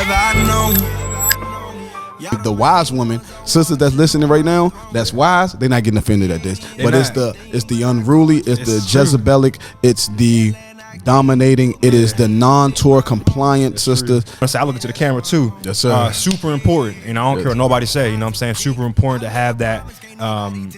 I know. The wise woman, sisters that's listening right now, that's wise, they're not getting offended at this. But it's the unruly, it's the Jezebelic, it's the dominating, it is the non-Torah compliant sister. I look into the camera too. Yes, sir. Super important, and I don't care what nobody say. You know what I'm saying? Super important to have that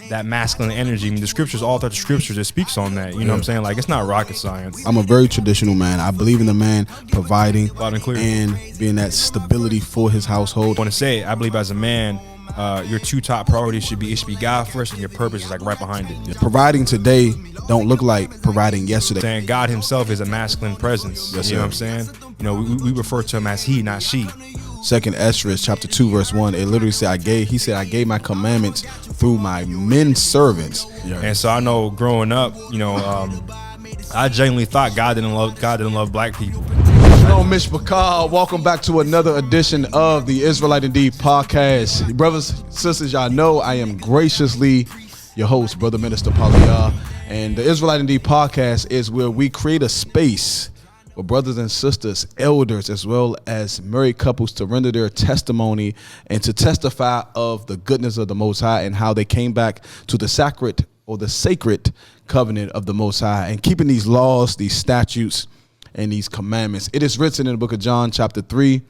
that masculine energy. I mean, the scriptures, all throughout the scriptures, it speaks on that. You know what I'm saying? Like, it's not rocket science. I'm a very traditional man. I believe in the man providing Loud and clear, and being that stability for his household. I want to say, I believe as a man, your two top priorities should be God first, and your purpose is like right behind it. Yeah, providing today don't look like providing yesterday. Saying God himself is a masculine presence. Yes, you know sir. what I'm saying? You know, we refer to him as he, not she. 2nd Esdras chapter 2 verse 1, it literally said, I gave my commandments through my men servants. Yeah. And so I know growing up, you know, I genuinely thought God didn't love black people. Hello, Mitch Bakal. Welcome back to another edition of the Israelite Indeed Podcast. Brothers, sisters, y'all know I am graciously your host, Brother Minister Palia. And the Israelite Indeed Podcast is where we create a space for brothers and sisters, elders, as well as married couples to render their testimony and to testify of the goodness of the Most High and how they came back to the sacred covenant of the Most High and keeping these laws, these statutes, and these commandments. It is written in the book of John chapter 3,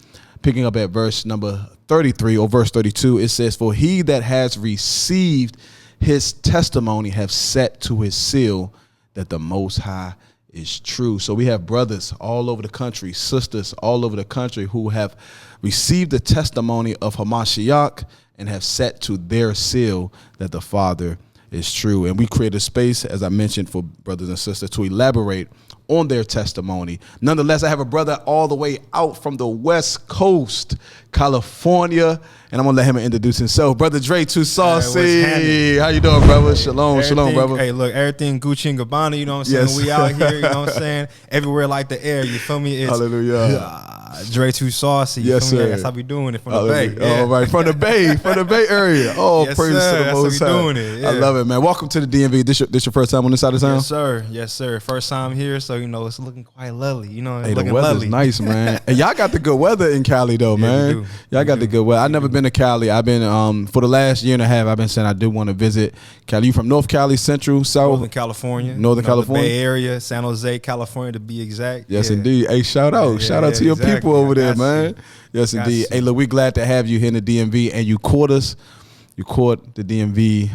picking up at verse number 33 or verse 32. It says, "For he that has received his testimony have set to his seal that the Most High is true." So we have brothers all over the country, sisters all over the country who have received the testimony of Hamashiach and have set to their seal that the Father is true. And we create a space, as I mentioned, for brothers and sisters to elaborate on their testimony. Nonetheless, I have a brother all the way out from the West Coast, California, and I'm gonna let him introduce himself. Brother Dre, too saucy. How you doing, brother? Shalom, shalom, brother. Hey, look, everything Gucci and Gabbana, you know what I'm saying? Yes. We out here, you know what I'm saying? Everywhere like the air, you feel me? It's Hallelujah. Dre too saucy. You Yes, feel me? sir. That's how we doing it from the Bay. Yeah. All right, from the Bay area. Oh, Yes, praise sir. to the That's Most how we High. doing it. Yeah. I love it, man. Welcome to the DMV. This your first time on this side of town? Yes, sir. Yes, sir. First time here, so, you know, it's looking quite lovely. You know, it's Hey, the looking weather's lovely. nice, man. And y'all got the good weather in Cali, though, man. we do. Y'all got the good weather. I've never been to Cali. I've been, for the last year and a half, I've been saying I do want to visit Cali. You from North Cali, Central, South? Northern California. Northern California? The Bay Area, San Jose, California, to be exact. Yes, Yeah. indeed. Hey, shout out. Shout out to your exactly. people over there, Got man. you. Yes, Got indeed. you. Hey, look, we're glad to have you here in the DMV, and you caught us. You caught the DMV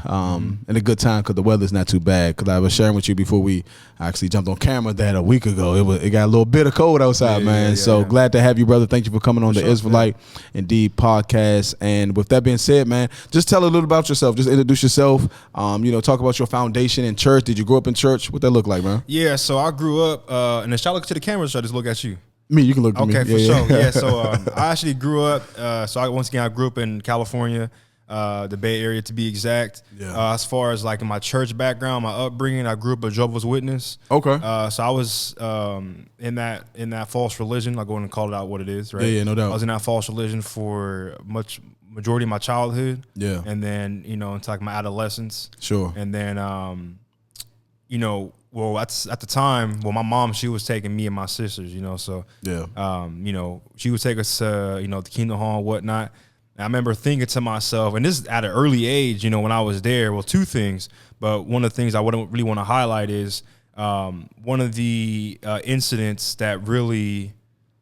in a good time because the weather's not too bad. Because I was sharing with you before we actually jumped on camera that a week ago. It got a little bit of cold outside, man. So glad to have you, brother. Thank you for coming on the Israelite Indeed Podcast. And with that being said, man, just tell a little about yourself. Just introduce yourself. Talk about your foundation in church. Did you grow up in church? What that look like, man? Yeah, so I grew up, and then shall I look to the camera or should I just look at you? Me, you can look at me. Okay, for sure. Yeah, so I actually grew up. I grew up in California, the Bay Area to be exact. Yeah. As far as like in my church background, my upbringing, I grew up a Jehovah's Witness. Okay. So I was in that false religion. I'll go in and call it out what it is, right? Yeah, no doubt. I was in that false religion for majority of my childhood. Yeah. And then, into like my adolescence. Sure. And then, well, at the time, my mom, she was taking me and my sisters, so, Yeah. she would take us to, the Kingdom Hall and whatnot. And I remember thinking to myself, and this is at an early age, when I was there, well, two things, but one of the things I wouldn't really want to highlight is one of the incidents that really,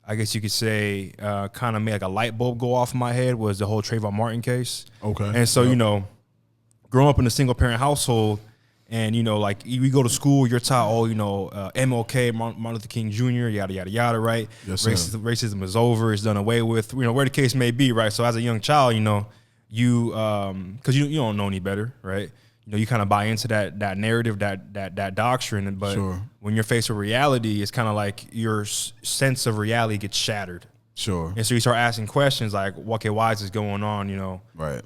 I guess you could say, kind of made like a light bulb go off in my head was the whole Trayvon Martin case. Okay. And so, growing up in a single parent household, and, like we go to school, you're taught, MLK, Martin Luther King Jr., yada, yada, yada, right? Yes, sir. Racism is over. It's done away with, where the case may be, right? So as a young child, you, because you don't know any better, right? You kind of buy into that narrative, that doctrine. But Sure. when you're faced with reality, it's kind of like your sense of reality gets shattered. Sure. And so you start asking questions like, okay, why is this going on, Right.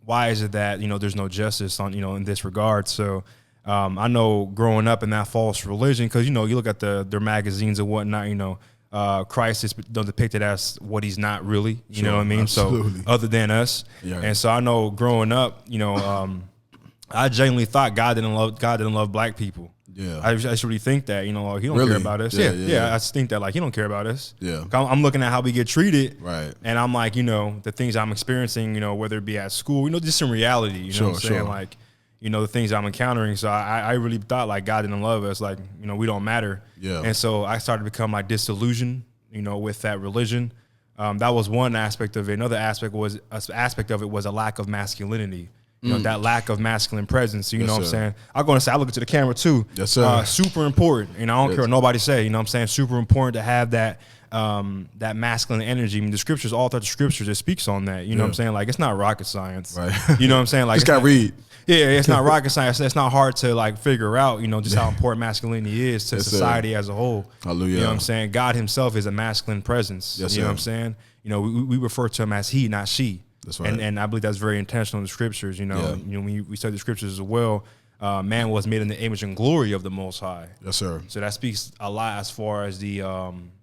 Why is it that, there's no justice on, in this regard? So I know growing up in that false religion, because, you look at their magazines and whatnot, Christ is depicted as what he's not really, you know what I mean? Absolutely. So other than us. Yeah. And so I know growing up, I genuinely thought God didn't love black people. Yeah. I just really think that, you know, like, he don't Really? care about us. Yeah. I just think that, like, he don't care about us. Yeah. I'm looking at how we get treated. Right. And I'm like, you know, the things I'm experiencing, you know, whether it be at school, you know, just in reality, you know what I'm saying? Like, you know, the things I'm encountering. So I really thought, like, God didn't love us. Like, you know, we don't matter. Yeah. And so I started to become, like, disillusioned, you know, with that religion. That was one aspect of it. Another aspect of it was a lack of masculinity. You know, that lack of masculine presence. You know what I'm saying? I'm going to say, I look into the camera too. Yes, sir. Super important. You know, I don't care what nobody say. You know what I'm saying? Super important to have that that masculine energy. I mean, the scriptures, all throughout the scriptures, it speaks on that. You know what I'm saying? Like, it's not rocket science. Right. You know what I'm saying? Like, just got to read. Yeah, it's not rocket science. It's not hard to, like, figure out, you know, just how important masculinity is to society as a whole. Hallelujah. You know what I'm saying? God himself is a masculine presence. Yes, you know what I'm saying? You know, we refer to him as he, not she. That's right. And I believe that's very intentional in the scriptures. You know, Yeah. when we study the scriptures as well, man was made in the image and glory of the Most High. Yes, sir. So that speaks a lot as far as the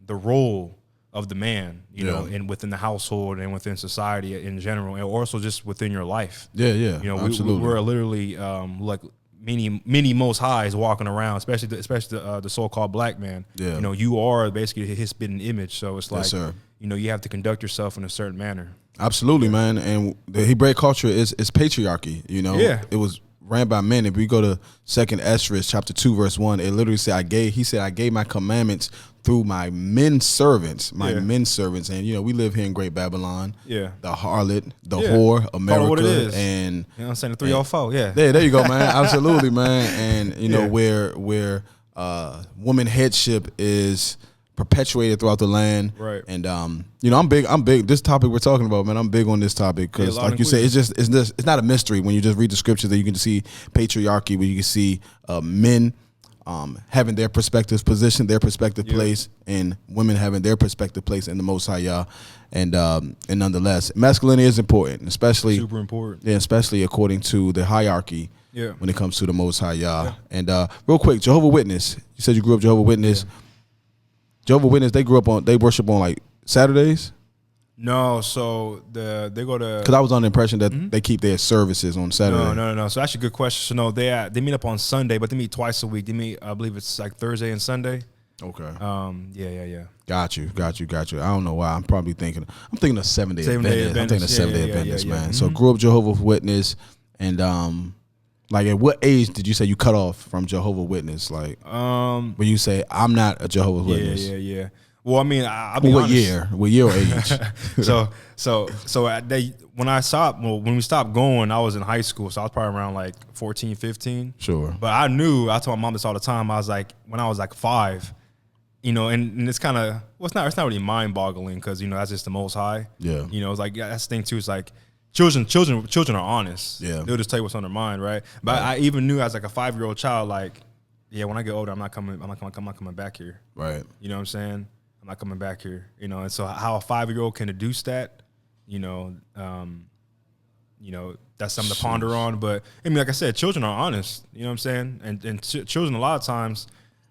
role of the man, you know, and within the household and within society in general, and also just within your life. Yeah, yeah. You know, absolutely. we're literally like many Most Highs walking around, especially the so-called black man. Yeah. You know, you are basically his spitting image. So it's like, Yes, sir. you know, you have to conduct yourself in a certain manner. Absolutely, man. And the Hebraic culture is patriarchy. You know, it was ran by men. If we go to 2nd Esdras chapter 2 verse 1, it literally said, I gave my commandments through my men servants, and you know, we live here in Great Babylon. Yeah, the harlot, the whore, America, what it is. And you know what I'm saying, the 304. Yeah, there you go, man. Absolutely, man. And you know, where woman headship is perpetuated throughout the land, right? And you know, I'm big. This topic we're talking about, man, I'm big on this topic because, like you say, it's not a mystery when you just read the scriptures that you can see patriarchy, where you can see men having their perspective position, their perspective place, and women having their perspective place in the Most High Yah. And nonetheless, masculinity is important, especially super important. Yeah, especially according to the hierarchy. Yeah. When it comes to the Most High Yah. Yeah. And real quick, Jehovah's Witness. You said you grew up Jehovah's Witness. Yeah. Jehovah's Witness, they worship on like Saturdays? No, so they go to, because I was on the impression that they keep their services on Saturday. No. So that's a good question. So no, they meet up on Sunday, but they meet twice a week. They meet, I believe it's like Thursday and Sunday. Okay. Yeah. Got you. I don't know why. I'm thinking of 7-day Adventist. I'm thinking of 7-day Adventist, man. So grew up Jehovah's Witness, and like, at what age did you say you cut off from Jehovah's Witness? Like, when you say I'm not a Jehovah's Witness. Yeah. Well, I mean, I'll be honest. What year or age? when we stopped going, I was in high school, so I was probably around like 14, 15. Sure. But I told my mom this all the time. I was like, when I was like 5, you know, and it's kind of, well, it's not really mind boggling, because, you know, that's just the Most High. Yeah. You know, it's like, that's the thing too. It's like, Children are honest. Yeah, they'll just tell you what's on their mind, right? But I even knew as like a 5-year-old child, like, yeah, when I get older, I'm not coming back here. Right. You know what I'm saying? I'm not coming back here. You know, and so how a 5-year-old can deduce that, you know, that's something to ponder on. But I mean, like I said, children are honest. You know what I'm saying? And children, a lot of times,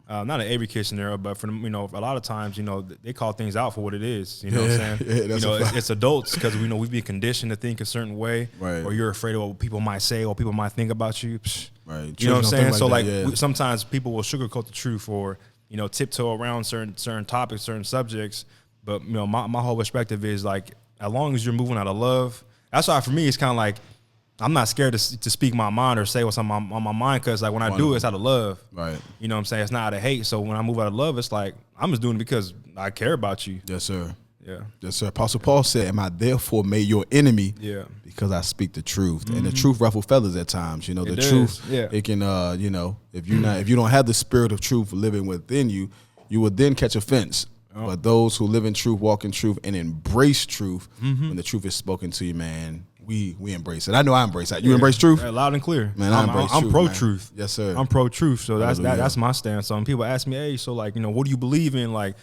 not in every case scenario, but for them, you know, a lot of times, you know, they call things out for what it is. You know what I'm saying? Yeah, you know, it's adults, because we know we've been conditioned to think a certain way, right? Or you're afraid of what people might say or people might think about you. Right. You know what I'm saying? So like sometimes people will sugarcoat the truth, or, you know, tiptoe around certain topics, certain subjects. But, you know, my whole perspective is like, as long as you're moving out of love, that's why for me it's kind of like, I'm not scared to speak my mind or say what's on my mind, because like when I do it, it's out of love. Right. You know what I'm saying? It's not out of hate. So when I move out of love, it's like, I'm just doing it because I care about you. Yes, sir. Yeah. Yes, sir. Apostle Paul said, "Am I therefore made your enemy? Yeah. Because I speak the truth." And the truth ruffles feathers at times. You know, the truth. Yeah. It can. You know, if you don't have the spirit of truth living within you, you will then catch offense. Oh. But those who live in truth, walk in truth, and embrace truth, when the truth is spoken to you, man, we embrace it. I know I embrace that. You embrace truth? Yeah, loud and clear. Man, I'm pro-truth. Yes, sir. I'm pro-truth. So that's my stance. So when people ask me, hey, so like, you know, what do you believe in? Like,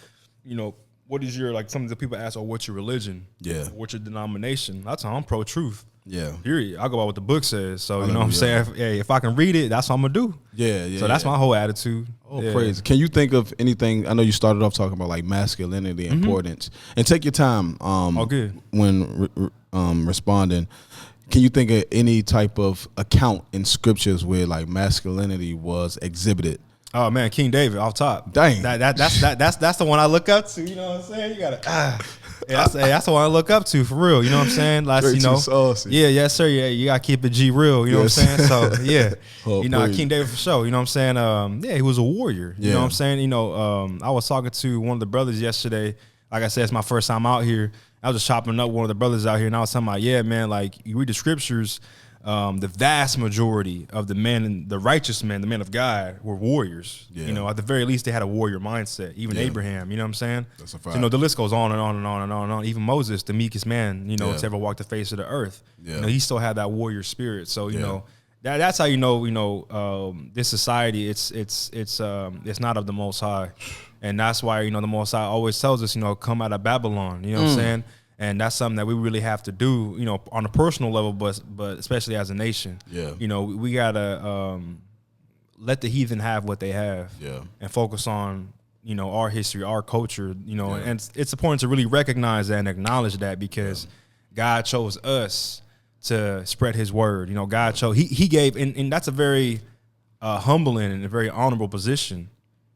you know, what is your, like, some of the people ask, oh, what's your religion? Yeah. What's your denomination? That's how I'm pro-truth. Yeah. Period. I go by what the book says. So, you know what I'm saying? If I can read it, that's what I'm going to do. Yeah. So that's my whole attitude. Oh, praise. Can you think of anything? I know you started off talking about like masculinity, importance, and take your time when responding. Can you think of any type of account in scriptures where like masculinity was exhibited? Oh man, King David off top. Dang. That's the one I look up to. You know what I'm saying? You gotta that's the one I look up to for real. You know what I'm saying? Like, Straight too saucy. Yeah, yes sir. Yeah, you gotta keep it G real. You know what I'm saying? So yeah, Oh, King David for sure. You know what I'm saying? Yeah, he was a warrior. You know what I'm saying? I was talking to one of the brothers yesterday. Like I said, it's my first time out here. I was just chopping up one of the brothers out here, and I was talking about, yeah, man, like you read the scriptures. The vast majority of the men, the righteous men, the men of God, were warriors. Yeah. At the very least, they had a warrior mindset. Even Abraham, you know what I'm saying? That's a fact. So, the list goes on and on and on and on and on. Even Moses, the meekest man, to ever walk the face of the earth. Yeah. He still had that warrior spirit. So, that's how this society, it's not of the Most High, and that's why the Most High always tells us, come out of Babylon. You know what I'm saying? And that's something that we really have to do, on a personal level, but especially as a nation. Yeah. We gotta let the heathen have what they have. Yeah. And focus on, our history, our culture. And it's important to really recognize that and acknowledge that, because God chose us to spread His word. God chose. He gave, and that's a very humbling and a very honorable position.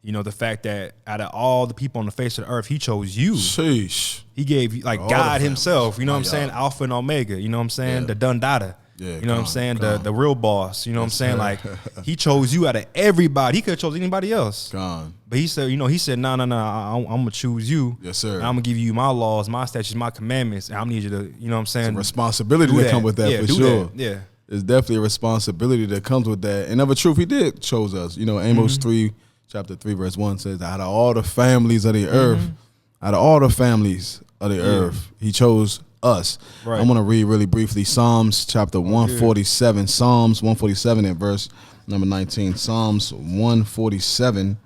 The fact that out of all the people on the face of the earth, He chose you. Sheesh. He gave all God Himself, what I'm saying? Alpha and Omega, what I'm saying? Yeah. The Dun Dada. Yeah, what I'm saying? The real boss, what I'm saying? Like, He chose you out of everybody. He could have chose anybody else. But He said, no, I'm going to choose you. Yes, sir. And I'm going to give you my laws, my statutes, my commandments. And I need you to, what I'm saying? It's a responsibility to come with that, for sure. That. Yeah. It's definitely a responsibility that comes with that. And of a truth, He did chose us. Amos 3. Chapter 3, verse 1 says, out of all the families of the earth, He chose us. Right. I'm going to read really briefly Psalms chapter 147. Psalms 147 at verse number 19. Psalms 147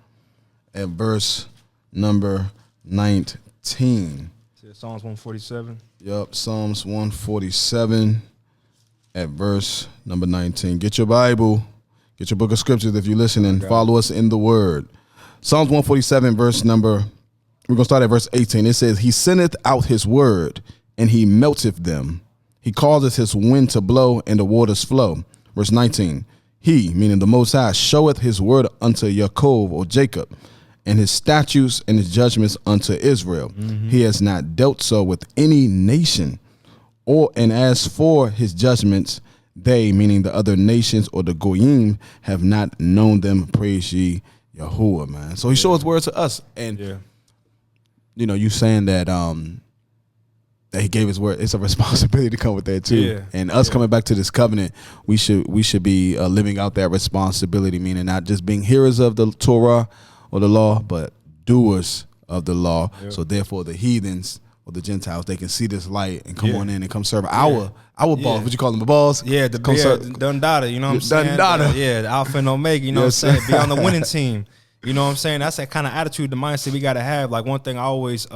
at verse number 19. Psalms 147? Yep, Psalms 147 at verse number 19. Get your Bible. Get your book of scriptures if you're listening. Follow us in the word. Psalms 147, we're going to start at verse 18. It says, He sendeth out His word, and He melteth them. He causeth His wind to blow, and the waters flow. Verse 19, He, meaning the Most High, showeth His word unto Jacob, or Jacob, and His statutes and His judgments unto Israel. Mm-hmm. He has not dealt so with any nation. And as for His judgments, they, meaning the other nations or the Goyim, have not known them. Praise ye Yahuwah, man. So He showed His word to us. And, you saying that that He gave His word, it's a responsibility to come with that too. Yeah. And us coming back to this covenant, we should be living out that responsibility, meaning not just being hearers of the Torah or the law, but doers of the law. Yeah. So therefore the heathens or the Gentiles, they can see this light and come on in and come serve our boss. What you call them, the boss? Yeah, the Dun Dada, what I'm saying? Dun Dada. The Alpha and Omega, what I'm saying? Be on the winning team. You know what I'm saying? That's that kind of attitude, the mindset we got to have. Like, one thing I always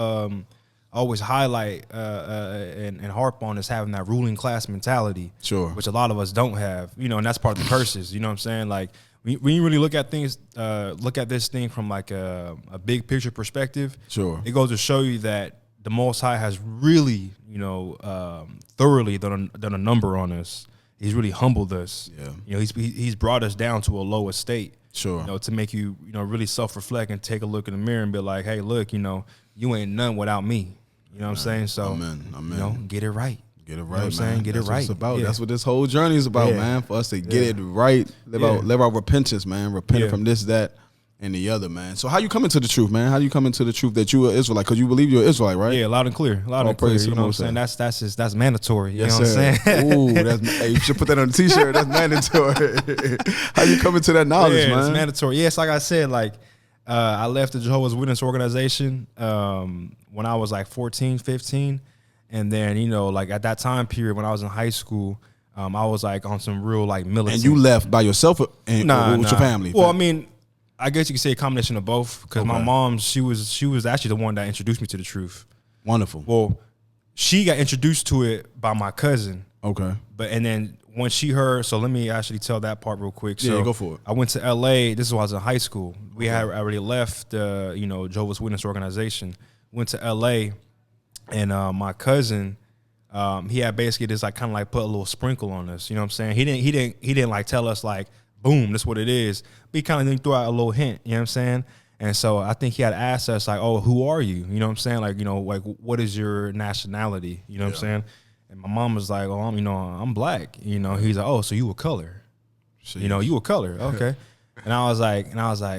highlight and harp on is having that ruling class mentality. Sure. Which a lot of us don't have, and that's part of the curses. You know what I'm saying? Like, when you really look at things, look at this thing from like a big picture perspective. Sure. It goes to show you that the Most High has really, thoroughly done a number on us. He's really humbled us. Yeah. He's brought us down to a lower state. Sure. To make you, really self-reflect and take a look in the mirror and be like, hey, look, you ain't none without me. You know what I'm saying? So, Amen. Get it right. Get it right, you know what I'm man. saying? Get That's it right. What it's about. Yeah. That's what this whole journey is about, man. For us to get it right, live our repentance, man. Repent from this, that, and the other, man. So how you coming to the truth, man? How you coming to the truth that you are Israelite? Because you believe you're Israelite, right? Yeah, loud and clear. Loud and clear. You know what I'm saying? That's mandatory. You know what I'm saying? Ooh, hey, you should put that on a t-shirt. That's mandatory. How you coming to that knowledge, man? It's mandatory. Yes, like I said, I left the Jehovah's Witness organization when I was like 14, 15. And then, at that time period when I was in high school, I was like on some real militant. And you left by yourself with your family? Well, I mean, I guess you could say a combination of both, because my mom, she was actually the one that introduced me to the truth. Wonderful. Well, she got introduced to it by my cousin. Okay. And then when she heard, so let me actually tell that part real quick. So yeah, go for it. I went to LA. This is when I was in high school. We had already left the, Jehovah's Witness organization. Went to LA, and my cousin, he had basically just kind of put a little sprinkle on us. You know what I'm saying? He didn't tell us boom, that's what it is. But he kind of threw out a little hint, you know what I'm saying? And so I think he had asked us like, oh, who are you? You know what I'm saying? Like, like what is your nationality? You know what I'm saying? And my mom was like, oh, I'm black. He's like, oh, so you a color. Jeez. You a color. Okay. And I was like,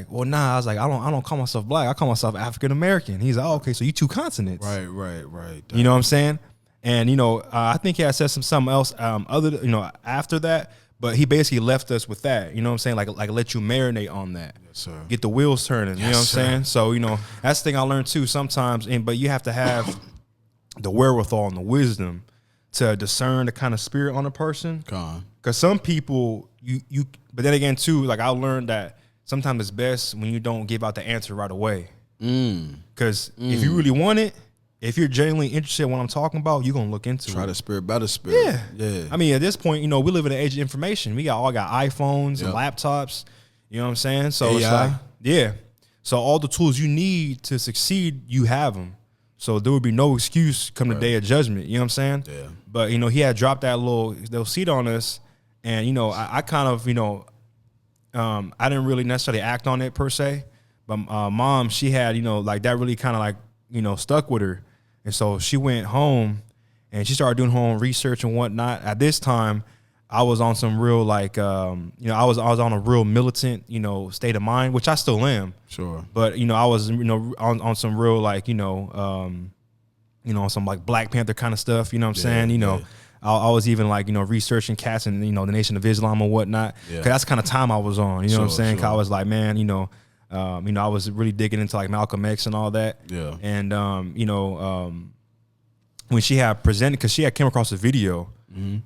well, nah. I was like, I don't call myself black. I call myself African American. He's like, oh, okay, so you two continents. Right. You know what I'm saying? And I think he had said something else after that, but he basically left us with that. You know what I'm saying? Like let you marinate on that. Yes, sir. Get the wheels turning. You know what I'm saying? So that's the thing I learned too sometimes. But you have to have the wherewithal and the wisdom to discern the kind of spirit on a person. Because some people but then again too, like I learned that sometimes it's best when you don't give out the answer right away. Because if you really want it, if you're genuinely interested in what I'm talking about, you're gonna look into it. Try the spirit by the spirit. Yeah. I mean, at this point, we live in an age of information. We all got iPhones and laptops. You know what I'm saying? So AI. It's like, so all the tools you need to succeed, you have them. So there would be no excuse come the day of judgment. You know what I'm saying? Yeah. But he had dropped that little seed on us, and I kind of I didn't really necessarily act on it per se, but mom, she had like that really kind of like stuck with her, and so she went home and she started doing her own research and whatnot. At this time, I was on some real like I was on a real militant state of mind, which I still am. Sure. But I was on some real like on some like Black Panther kind of stuff. You know what I'm saying? I was even like researching cats and the Nation of Islam and whatnot. Cause that's the kind of time I was on. You know what I'm saying? Cause I was like, man, I was really digging into like Malcolm X and all that. Yeah. And when she had presented, because she had came across a video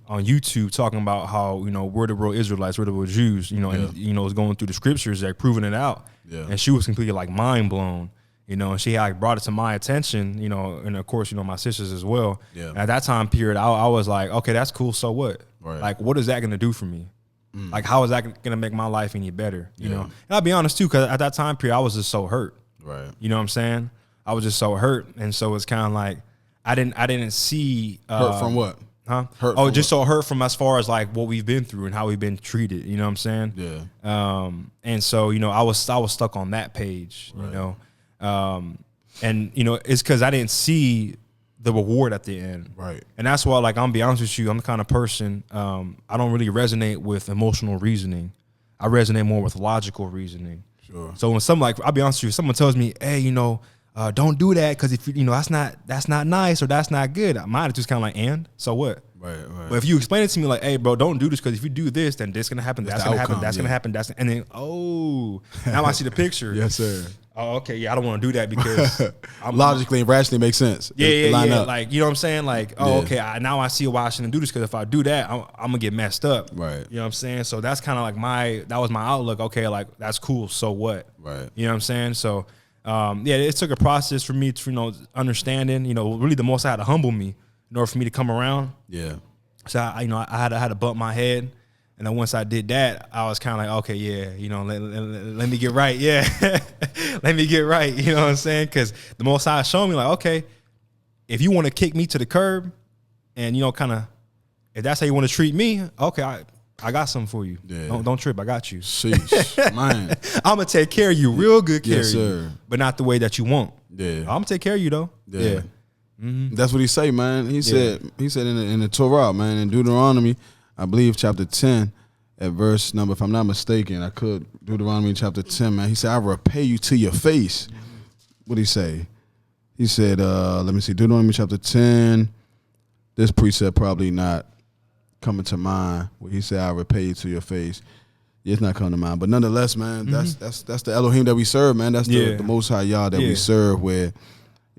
on YouTube talking about how we're the real Israelites, we're the real Jews, and was going through the scriptures, like proving it out. Yeah. And she was completely like mind blown. And she had like brought it to my attention, and of course, my sisters as well. Yeah. At that time period, I was like, okay, that's cool. So what? Right. Like, what is that going to do for me? Like, how is that going to make my life any better? You know? And I'll be honest too, because at that time period, I was just so hurt. Right. You know what I'm saying? I was just so hurt. And so it's kind of like, I didn't see. Hurt from what? Huh? Hurt so hurt from as far as like what we've been through and how we've been treated. You know what I'm saying? Yeah. And so, I was stuck on that page, and it's because I didn't see the reward at the end. Right. And that's why, like, I'm gonna be honest with you, I'm the kind of person, I don't really resonate with emotional reasoning. I resonate more with logical reasoning. Sure. So when I'll be honest with you, if someone tells me, hey, don't do that because if that's not nice or that's not good, my attitude's kind of like, and so what? Right. But if you explain it to me like, hey, bro, don't do this because if you do this, then this gonna happen, that's gonna happen, that's gonna happen, and then now I see the picture. Yes, sir. Oh, okay, yeah, I don't want to do that because logically and rationally makes sense. Yeah. Like, you know what I'm saying? Like, okay, now I see why I shouldn't do this because if I do that, I'm gonna get messed up. Right. You know what I'm saying? So that's kind of like that was my outlook. Okay, like that's cool. So what? Right. You know what I'm saying? So. It took a process for me to, understanding, really the most I had to humble me in order for me to come around. Yeah. So I had to bump my head. And then once I did that, I was kind of like, okay, yeah, let me get right. Yeah. Let me get right. You know what I'm saying? Because the most High showed me like, okay, if you want to kick me to the curb and, kind of, if that's how you want to treat me, okay, I got something for you. Yeah. Don't trip. I got you. Sheesh, man. I'm gonna take care of you, real good care yes, of you, but not the way that you want. Yeah. I'm gonna take care of you though. Yeah. Mm-hmm. That's what he say, man. He said in the Torah, man, in Deuteronomy, I believe chapter 10, at verse number, if I'm not mistaken, Deuteronomy chapter 10, man. He said, I repay you to your face. Mm-hmm. What did he say? He said, let me see, Deuteronomy chapter 10. This precept probably not coming to mind where he said, I repay you to your face. It's not coming to mind. But nonetheless, man, that's the Elohim that we serve, man. That's the Most High Yah that we serve, where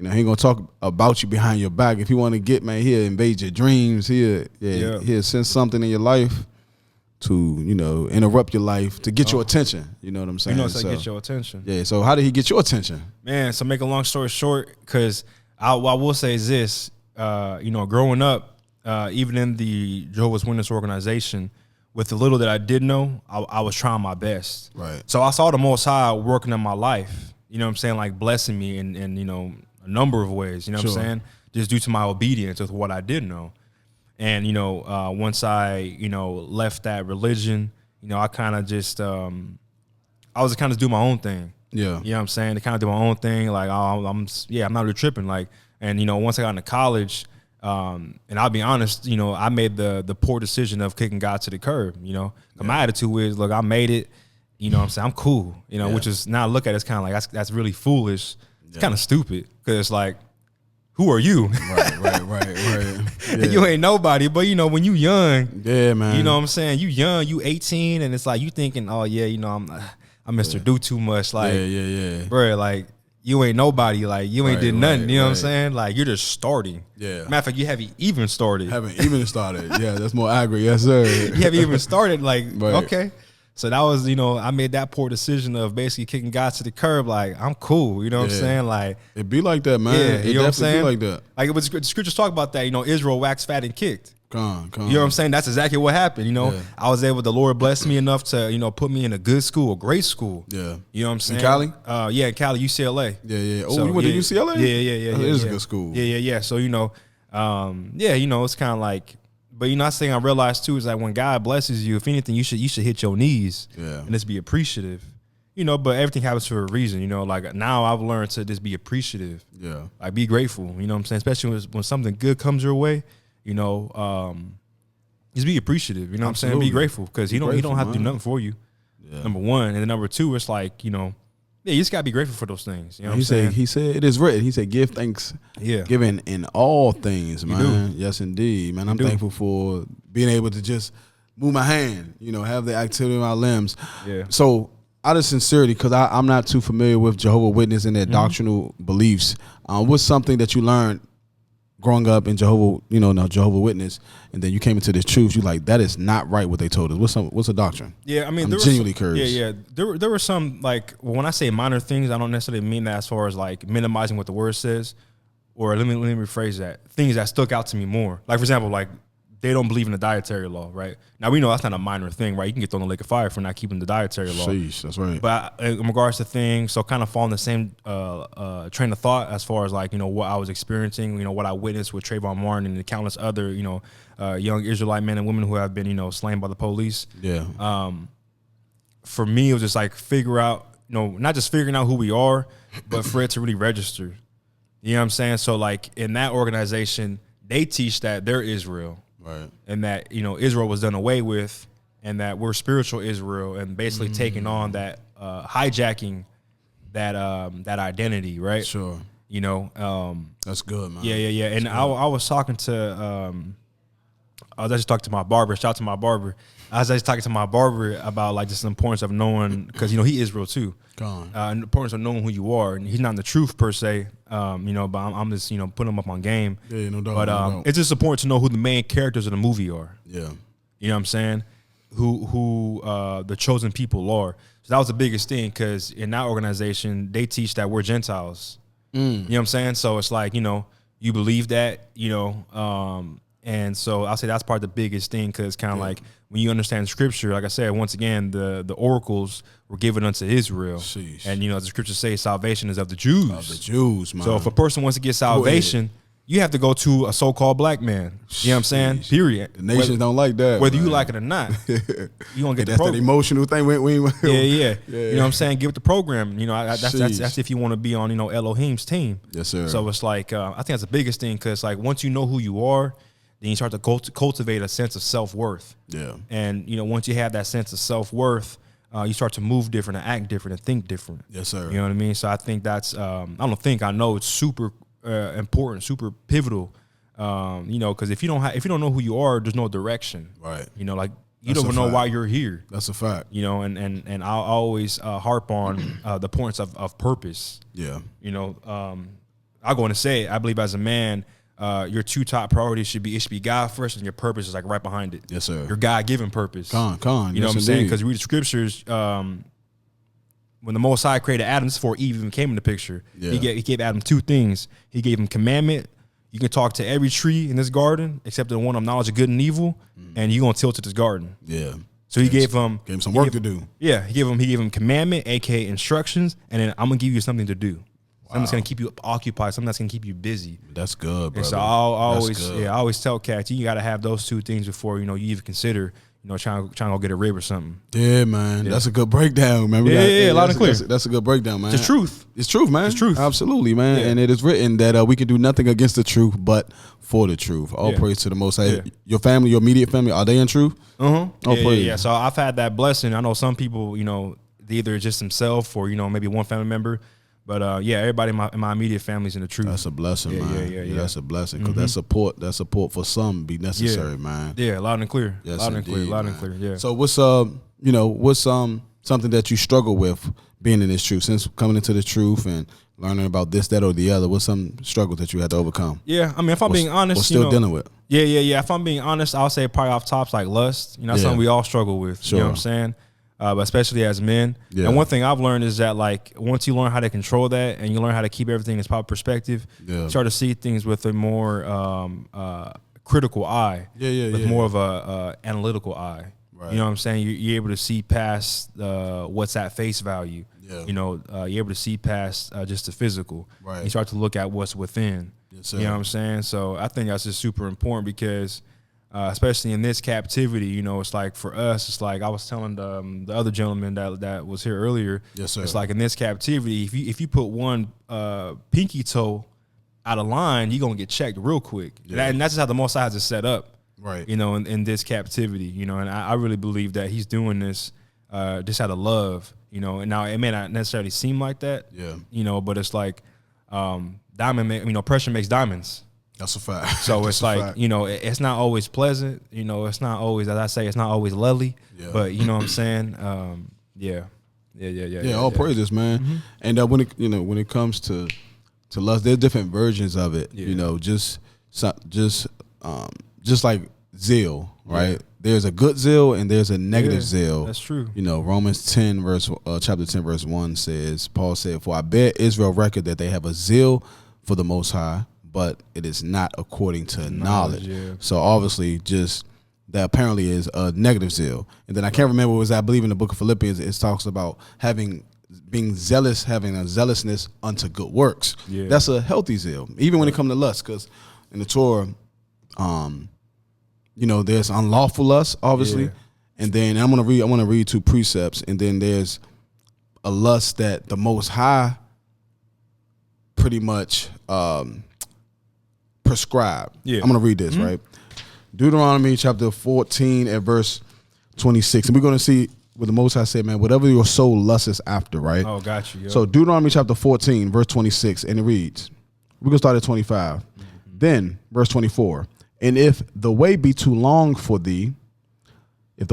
he ain't gonna talk about you behind your back. If he want to get, man, he'll invade your dreams. He'll send something in your life to, interrupt your life to get your attention. You know what I'm saying? Get your attention. Yeah. So how did he get your attention? Man, so make a long story short, because I will say is this, growing up, even in the Jehovah's Witness organization, with the little that I did know, I was trying my best. Right. So I saw the Most High working in my life, you know what I'm saying, like blessing me in a number of ways, you know what I'm saying, just due to my obedience with what I did know. And, once I, left that religion I kind of just I was kind of do my own thing. Yeah. You know what I'm saying? To kind of do my own thing. Like, I'm not really tripping. Like, and, once I got into college, and I'll be honest, I made the poor decision of kicking God to the curb, My attitude is, look, I made it, what I'm saying? I'm cool, which is now look at it, it's kind of like, that's really foolish. It's kind of stupid because it's like, who are you? Right. Yeah. You ain't nobody, but when you young, yeah, man. You know what I'm saying? You young, you 18, and it's like you thinking, oh yeah, I'm Mr. Do Too Much, like, yeah, bro, like you ain't nobody, like you ain't did nothing. You know what I'm saying? Like you're just starting. Yeah. Matter of fact, you haven't even started. Yeah, that's more accurate. Yes, sir. You haven't even started. Like Right. Okay. So that was, I made that poor decision of basically kicking God to the curb. Like, I'm cool. You know what I'm saying? Like, it be like that, man. Yeah, you know what I'm saying? Be like that. Like, it was, the scriptures talk about that. Israel waxed fat and kicked. Come on. You know what I'm saying? That's exactly what happened. I was able, the Lord blessed me enough to, put me in a good school, a great school. Yeah. You know what I'm saying? In Cali? Yeah, in Cali, UCLA. Yeah. Oh, So, you went to UCLA? Yeah. It is a good school. Yeah. So, it's kind of like, but I think I realized too is that when God blesses you, if anything, you should hit your knees and just be appreciative. But everything happens for a reason. Like now I've learned to just be appreciative. Yeah. Like be grateful. You know what I'm saying? Especially when something good comes your way. Just be appreciative. You know what I'm saying? Be grateful because he don't have to do nothing for you. Yeah. Number one, and then number two, it's like you just gotta be grateful for those things. You know what I'm saying? He said it is written. He said, "Give thanks, given in all things, man." Yes, indeed, man. I'm thankful for being able to just move my hand, have the activity of my limbs. Yeah. So, out of sincerity, because I'm not too familiar with Jehovah's Witness and their doctrinal beliefs, what's something that you learned growing up in Jehovah's Witness, and then you came into this truth, you like, that is not right what they told us. What's a doctrine? Yeah, I mean, I'm genuinely curious. Yeah. There were some, like, when I say minor things, I don't necessarily mean that as far as like minimizing what the word says, or let me rephrase that. Things that stuck out to me more. Like, for example, like they don't believe in the dietary law, right? Now we know that's not a minor thing, right? You can get thrown in the lake of fire for not keeping the dietary law. Sheesh, that's right. But in regards to things, so kind of following the same train of thought as far as like, what I was experiencing, what I witnessed with Trayvon Martin and the countless other, young Israelite men and women who have been, slain by the police. Yeah. For me, it was just like not just figuring out who we are, but for it to really register. You know what I'm saying? So like in that organization, they teach that they're Israel. Right. And that, Israel was done away with, and that we're spiritual Israel, and basically taking on that, hijacking that identity, right? Sure. That's good, man. Yeah. And I was talking to, I was actually talking to my barber. Shout out to my barber. I was actually talking to my barber about like just the importance of knowing, because he Israel too. The importance of knowing who you are, and he's not in the truth per se, but I'm just putting him up on game. Yeah, no doubt. But it's just important to know who the main characters of the movie are. Yeah, you know what I'm saying? Who the chosen people are. So that was the biggest thing, because in that organization they teach that we're Gentiles. You know what I'm saying? So it's like you believe that, and so I'll say that's part of the biggest thing, because kind of like when you understand scripture, like I said, once again, the oracles were given unto Israel. Sheesh. And the scriptures say salvation is of the Jews. Of the Jews, man. So if a person wants to get salvation, you have to go to a so-called black man. You know what I'm saying? Period. The nations don't like that. Whether man. you like it or not, you gonna get the that's program. that emotional thing. Yeah. You know what I'm saying? Give it the program. That's if you want to be on Elohim's team. Yes, sir. So it's like I think that's the biggest thing, because like once you know who you are, then you start to cultivate a sense of self-worth. Yeah. And once you have that sense of self-worth, you start to move different and act different and think different. Yes, sir. You know what I mean? So I think that's I know it's super important, super pivotal. Because if you don't know who you are, there's no direction. Right. Like you don't even know why you're here. That's a fact. And I'll always harp on the points of purpose. Yeah. I'll go in and say it. I believe as a man, your two top priorities should be God first, and your purpose is like right behind it. Yes, sir. Your God-given purpose. Come on. You know what I'm saying? Because you read the scriptures, when the Most High created Adam, this is before Eve even came in the picture. Yeah. He gave Adam two things. He gave him commandment. You can talk to every tree in this garden except the one of knowledge of good and evil, and you're gonna tilt to this garden. Yeah. So he gave him some work to do. Yeah, he gave him commandment, aka instructions, and then I'm gonna give you something to do. Something that's gonna keep you occupied. Something that's gonna keep you busy. That's good, bro. So I always tell cats, you gotta have those two things before you even consider trying to go get a rib or something. Yeah, man. Yeah. That's a good breakdown, man. Loud and clear. That's a good breakdown, man. It's truth. It's truth, man. It's truth. Absolutely, man. Yeah. And it is written that we can do nothing against the truth, but for the truth. All praise to the Most High. Yeah. Your family, your immediate family, are they in truth? All praise. Yeah. So I've had that blessing. I know some people, they either just themselves or maybe one family member. But everybody in my immediate family's in the truth. That's a blessing, man. Yeah. That's a blessing because that support for some be necessary, man. Yeah, loud and clear. Yes, loud indeed, and clear. Loud man. and clear. Yeah. So what's something that you struggle with being in this truth since coming into the truth and learning about this, that, or the other? What's some struggles that you had to overcome? Yeah, I mean, if I'm being honest, still dealing with. Yeah. If I'm being honest, I'll say probably off tops like lust. Something we all struggle with. Sure. You know what I'm saying? But especially as men. Yeah. And one thing I've learned is that like once you learn how to control that and you learn how to keep everything in its proper perspective, you start to see things with a more critical eye. With more of a analytical eye. Right. You know what I'm saying? You're able to see past what's at face value. Yeah. You're able to see past just the physical. Right. You start to look at what's within. Yes, sir. You know what I'm saying? So I think that's just super important because especially in this captivity, it's like for us, it's like I was telling the other gentleman that was here earlier. Yes, sir. It's like in this captivity, if you put one pinky toe out of line, you're gonna get checked real quick. Yeah. And that's just how the Most High has it set up. Right. In this captivity, and I really believe that he's doing this just out of love, and now it may not necessarily seem like that. Yeah. But it's like pressure makes diamonds. That's a fact. So it's like, it's not always pleasant. It's not always, as I say, it's not always lovely. Yeah. But you know what I'm saying? Yeah, all praises, man. Mm-hmm. And when it comes to lust, there's different versions of it. Yeah. Just like zeal, right? Yeah. There's a good zeal and there's a negative zeal. That's true. Romans 10 chapter 10 verse 1 says, Paul said, "For I bear Israel record that they have a zeal for the Most High, but it is not according to knowledge." Yeah. So obviously just that apparently is a negative zeal. And then I can't remember what I believe in the book of Philippians, it talks about being zealous, having a zealousness unto good works. Yeah. That's a healthy zeal, even when it comes to lust, because in the Torah, there's unlawful lust, obviously. Yeah. And then I want to read two precepts, and then there's a lust that the Most High pretty much prescribe. Yeah. I'm going to read this, right? Deuteronomy chapter 14 and verse 26. And we're going to see what the Most High said, man, whatever your soul lusts after, right? Oh, got you. Yo. So Deuteronomy chapter 14, verse 26, and it reads, we're going to start at 25. Mm-hmm. Then, verse 24, "And if the way be too long for thee," if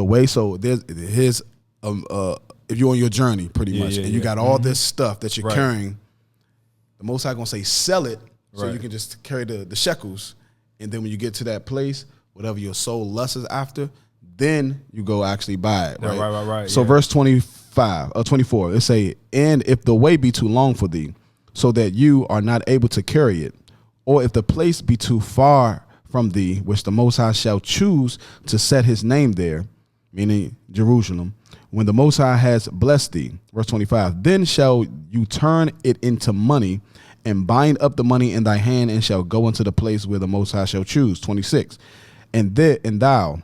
you're on your journey pretty much, and you got all this stuff that you're carrying, the Most High going to say, sell it so you can just carry the shekels. And then when you get to that place, whatever your soul lusts after, then you go actually buy it. Right. Right. So verse 24, it say, "And if the way be too long for thee, so that you are not able to carry it, or if the place be too far from thee, which the Most High shall choose to set his name there," meaning Jerusalem, "when the Most High has blessed thee," verse 25, "then shall you turn it into money and bind up the money in thy hand and shall go into the place where the Most High shall choose." 26, and thou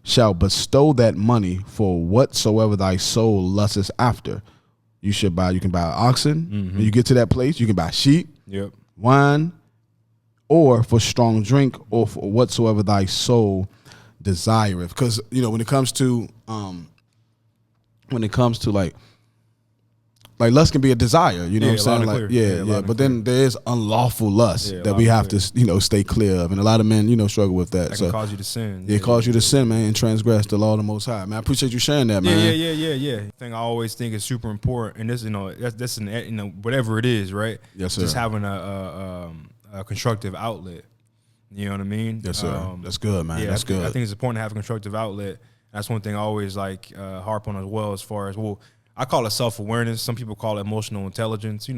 shalt bestow that money for whatsoever thy soul lusteth after." You can buy oxen. Mm-hmm. When you get to that place, you can buy sheep, wine, or for strong drink, or for whatsoever thy soul desireth. Because when it comes to like lust can be a desire, what I'm saying? Like, but then there is unlawful lust that we have to, stay clear of. And a lot of men, struggle with that. That can cause you to sin. It cause you to sin, man, and transgress the law of the Most High. Man, I appreciate you sharing that, man. Yeah. Thing I always think is super important, and this, that's whatever it is, right? Yes, sir. Just having a constructive outlet. You know what I mean? Yes, sir. That's good, man. That's good. I think it's important to have a constructive outlet. That's one thing I always harp on as well, as far as, I call it self-awareness. Some people call it emotional intelligence. They're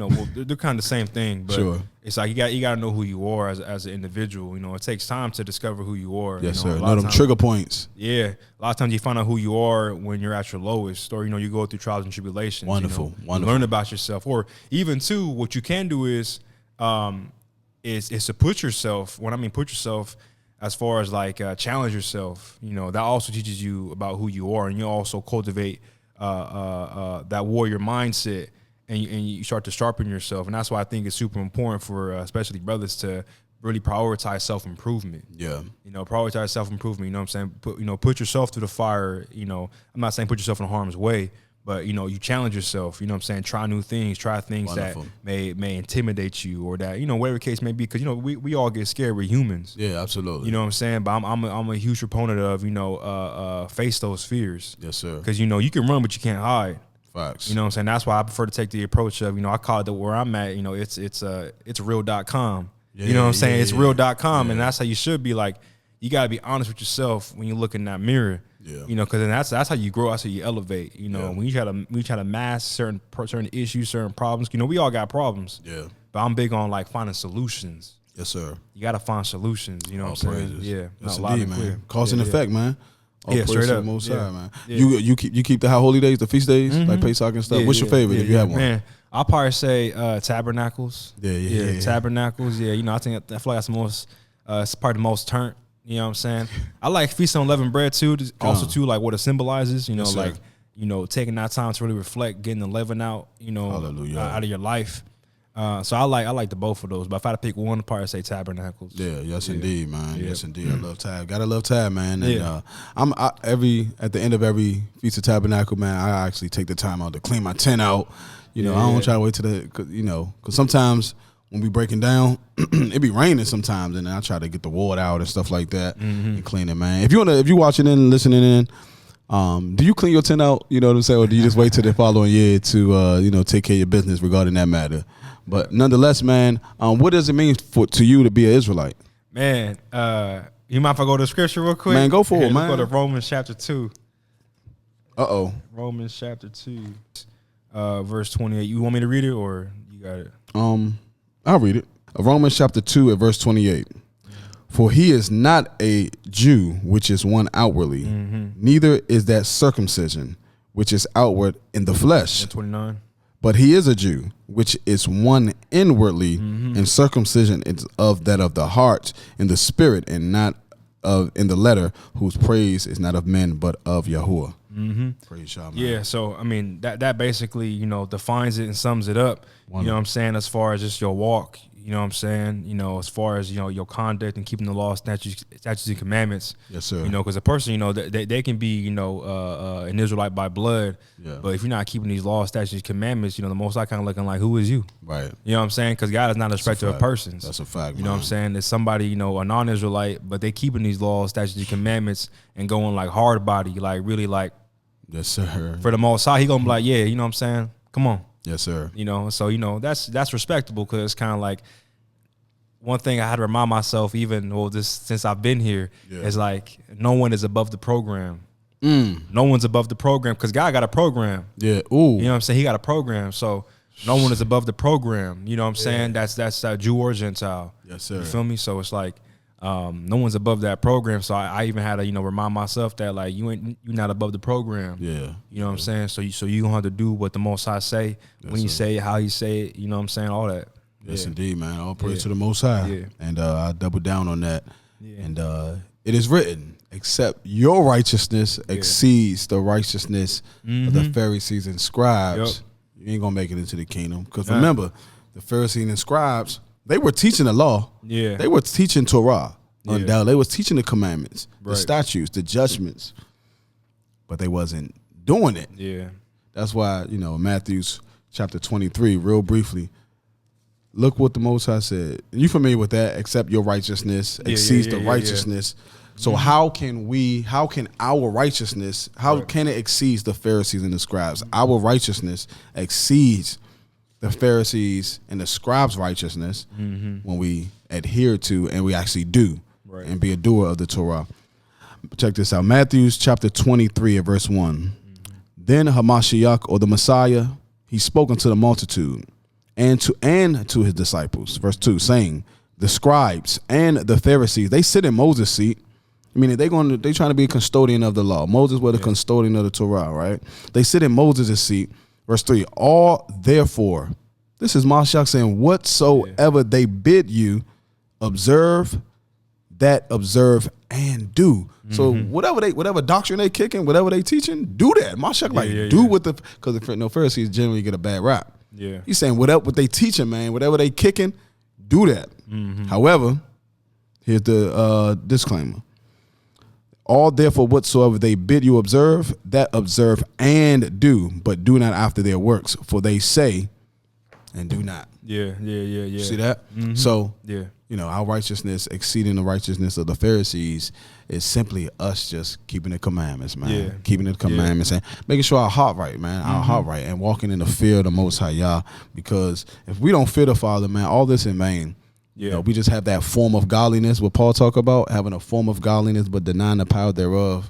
kind of the same thing, but it's like you got to know who you are as an individual. It takes time to discover who you are. Yes, sir. Know them trigger points. Yeah, a lot of times you find out who you are when you're at your lowest, or you go through trials and tribulations. Wonderful. You learn about yourself, or even too, what you can do is to put yourself. When I mean put yourself, as far as like challenge yourself. You know, that also teaches you about who you are, and you also cultivate that warrior mindset, and you start to sharpen yourself. And that's why I think it's super important for especially brothers to really prioritize self-improvement. Yeah. You know, prioritize self-improvement. You know what I'm saying? Put yourself through the fire. You know, I'm not saying put yourself in harm's way, but, you know, you challenge yourself. You know what I'm saying? Try new things. Try things Wonderful. that may intimidate you, or that, you know, whatever the case may be. Because, you know, we all get scared. We're humans. Yeah, absolutely. You know what I'm saying? But I'm a huge proponent of, you know, face those fears. Yes, sir. Because, you know, you can run, but you can't hide. Facts. You know what I'm saying? That's why I prefer to take the approach of, you know, I call it where I'm at, you know, it's real.com. You know what I'm saying? It's real.com, and that's how you should be. Like, you got to be honest with yourself when you look in that mirror. Yeah. You know, because then that's how you grow. That's how you elevate. You know, when you try to mask certain issues, certain problems. You know, we all got problems. Yeah. But I'm big on like finding solutions. Yes, sir. You got to find solutions. You know what I'm saying? Yeah. Yes, No, indeed, man. Cause and effect, man. All Yeah, straight up. Most high, man. Yeah. You keep the high holy days, the feast days, like Pesach and stuff. What's your favorite if you have one? Man, I'll probably say Tabernacles. Yeah. Tabernacles. Yeah, you know, I feel like that's the most. It's probably the most turnt. You know what I'm saying? I like Feast on Unleavened Bread too. Also too, like what it symbolizes. You know, like, you know, taking that time to really reflect, getting the leaven out. You know, out of your life. So I like the both of those. But if I had to pick one, I'd probably say Tabernacles. Yeah, yes indeed, man. Yeah. Yes indeed. I love Tab. Gotta love Tab, man. And at the end of every Feast of Tabernacle, man, I actually take the time out to clean my tent out. You know, I don't try to wait because sometimes when we breaking down, it be raining sometimes, and I try to get the water out and stuff like that and clean it, man. If you watching in and listening in, do you clean your tent out? You know what I'm saying, or do you just wait till the following year to take care of your business regarding that matter? But nonetheless, man, what does it mean to you to be an Israelite? Man, you mind if I go to scripture real quick? Man, go for it, man. Let's go to Romans chapter 2. Romans chapter 2, verse 28. You want me to read it, or you got it? I'll read it. Romans chapter 2 at verse 28. For he is not a Jew, which is one outwardly, neither is that circumcision, which is outward in the flesh. 29. But he is a Jew, which is one inwardly, and circumcision is of the heart, in the spirit, and not of in the letter, whose praise is not of men, but of Yahuwah. Praise Yah, man. Yeah, so I mean that basically, you know, defines it and sums it up. You know what I'm saying, as far as just your walk. You know what I'm saying? You know, as far as, you know, your conduct and keeping the law, statutes and commandments. Yes, sir. You know, because a person, you know, they can be, you know, an Israelite by blood. Yeah. But if you're not keeping these laws, statutes, and commandments, you know, the Most High kind of looking like, who is you? Right. You know what I'm saying? Because God is not a respecter of persons. That's a fact, You know what I'm saying? There's somebody, you know, a non-Israelite, but they keeping these laws, statutes, and commandments and going like hard body, like really like. Yes, sir. For the Most High, he gonna be like, yeah, you know what I'm saying? Come on. Yes, sir. You know, so, you know, that's respectable, because it's kind of like, one thing I had to remind myself, since I've been here, is like, no one is above the program. No one's above the program, because God got a program. Yeah. Ooh. You know what I'm saying? He got a program. So no one is above the program. You know what I'm saying? That's Jew or Gentile. Yes, sir. You feel me? So it's like, no one's above that program. So I even had to, you know, remind myself that, like, you're not above the program. Yeah. You know what I'm saying? So you gonna have to do what the Most High say, when you say it, how you say it. You know what I'm saying? All that. Yes, indeed, man. All praise to the Most High. Yeah. And I double down on that. Yeah. And it is written, except your righteousness exceeds the righteousness of the Pharisees and scribes, you ain't going to make it into the kingdom. Because remember, the Pharisees and scribes, they were teaching the law. Yeah. They were teaching Torah. Yeah. They was teaching the commandments, the statutes, the judgments. But they wasn't doing it. Yeah. That's why, you know, Matthew's chapter 23, real briefly, look what the Most High said. You familiar with that? Except your righteousness exceeds the righteousness. So how can our righteousness, can it exceed the Pharisees and the scribes? Our righteousness exceeds the Pharisees and the scribes' righteousness when we adhere to and we actually do and be a doer of the Torah. Check this out. Matthew's chapter 23 at verse 1. Then Hamashiach, or the Messiah, he spoke unto the multitude and to his disciples. Verse 2, saying, the scribes and the Pharisees, they sit in Moses' seat. Meaning they trying to be a custodian of the law. Moses was the custodian of the Torah, right? They sit in Moses' seat. Verse 3, all therefore, this is Mashiach saying, whatsoever they bid you, observe, that observe and do. So whatever doctrine they kicking, whatever they teaching, do that. Mashak, do what the, because the Pharisees generally get a bad rap. Yeah. He's saying what they teaching, man, whatever they kicking, do that. However, here's the disclaimer. All therefore whatsoever they bid you observe, that observe and do, but do not after their works, for they say and do not. Yeah. See that? So, yeah. Our righteousness exceeding the righteousness of the Pharisees is simply us just keeping the commandments, man. Yeah. Keeping the commandments and making sure our heart right, man. Our heart right, and walking in the fear of the Most High Yah. Because if we don't fear the Father, man, all this in vain. Yeah. We just have that form of godliness, what Paul talk about, having a form of godliness but denying the power thereof.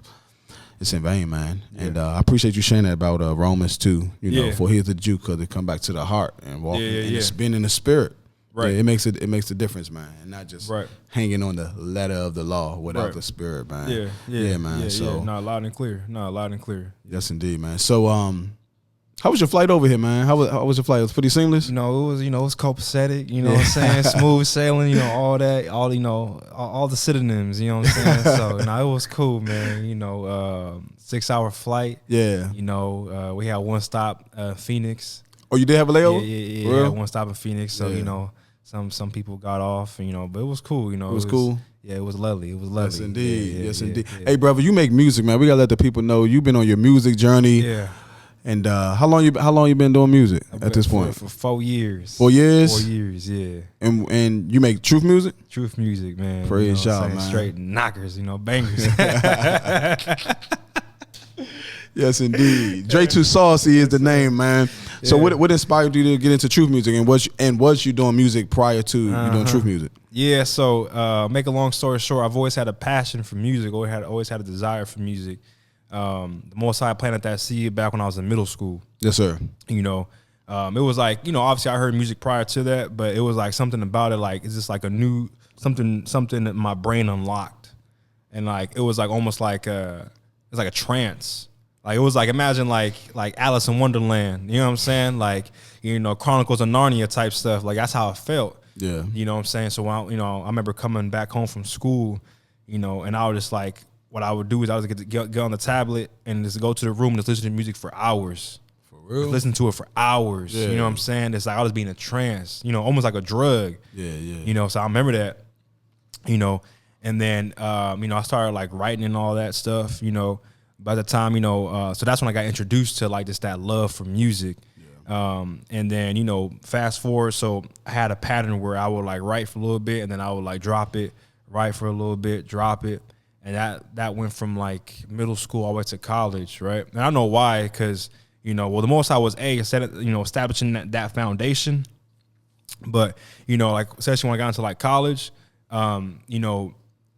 It's in vain, man. Yeah. And I appreciate you sharing that about Romans 2, for here's the Jew, because they come back to the heart and walk and being in the spirit. Right. Yeah, it makes a difference, man. And not just hanging on the letter of the law without the spirit, man. Yeah, man. Not loud and clear. Yes, indeed, man. So how was your flight over here, man? How was your flight? It was pretty seamless? It was copacetic, what I'm saying? Smooth sailing, all that, all the synonyms, what I'm saying? So, it was cool, man. 6-hour flight. Yeah. We had one stop, Phoenix. Oh, you did have a layover? Yeah, one stop in Phoenix. So, some people got off, but it was cool, It was cool? Yeah, it was lovely. Yes, indeed. Yes, indeed. Hey, brother, you make music, man. We got to let the people know you've been on your music journey. Yeah. And how long you been doing music at this point? For 4 years. 4 years? 4 years, yeah. And you make truth music? Truth music, man. Praise y'all, man. Straight knockers, bangers. Yes, indeed. Dre Too Saucy is the name, man. So what inspired you to get into truth music, and was you doing music prior to you doing truth music? Yeah, so make a long story short, I've always had a passion for music, always had a desire for music. The Most High planted that seed back when I was in middle school. Yes, sir. It was like, obviously I heard music prior to that, but it was like something about it, like it's just like a new something that my brain unlocked, and like it was like almost like it's like a trance. Like it was like, imagine like Alice in Wonderland, you know what I'm saying? Like, Chronicles of Narnia type stuff. Like that's how it felt. Yeah. You know what I'm saying? So I remember coming back home from school, and I was just like, what I would do is I would get on the tablet and just go to the room and just listen to music for hours. For real? Just listen to it for hours. Yeah. You know what I'm saying? It's like I was being a trance, almost like a drug. Yeah. So I remember that, and then, I started like writing and all that stuff, by the time, so that's when I got introduced to like just that love for music. Yeah. And then, fast forward. So I had a pattern where I would like write for a little bit and then I would like drop it, write for a little bit, drop it. And that went from like middle school all the way to college, right? And I don't know why, because, the Most High was establishing that foundation. But, like, especially when I got into like college,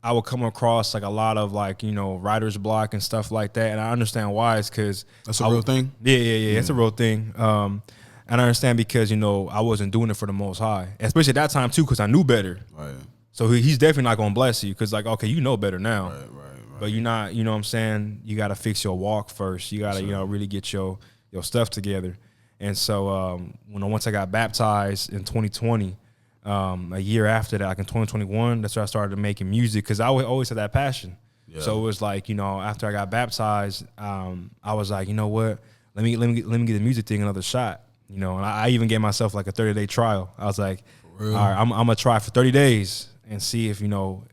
I would come across like a lot of like, writer's block and stuff like that. And I understand why. It's because that's a real thing. Yeah. It's a real thing. And I understand because, I wasn't doing it for the Most High, especially at that time too, because I knew better. Right. So he's definitely not going to bless you because, like, okay, you know better now. Right. But you're not, you know what I'm saying? You got to fix your walk first. You got to, really get your stuff together. And so once I got baptized in 2020, a year after that, like in 2021, that's where I started making music because I always had that passion. Yeah. So it was like, after I got baptized, I was like, you know what? Let me get the music thing another shot. And I even gave myself like a 30-day trial. I was like, all right, I'm gonna try for 30 days and see if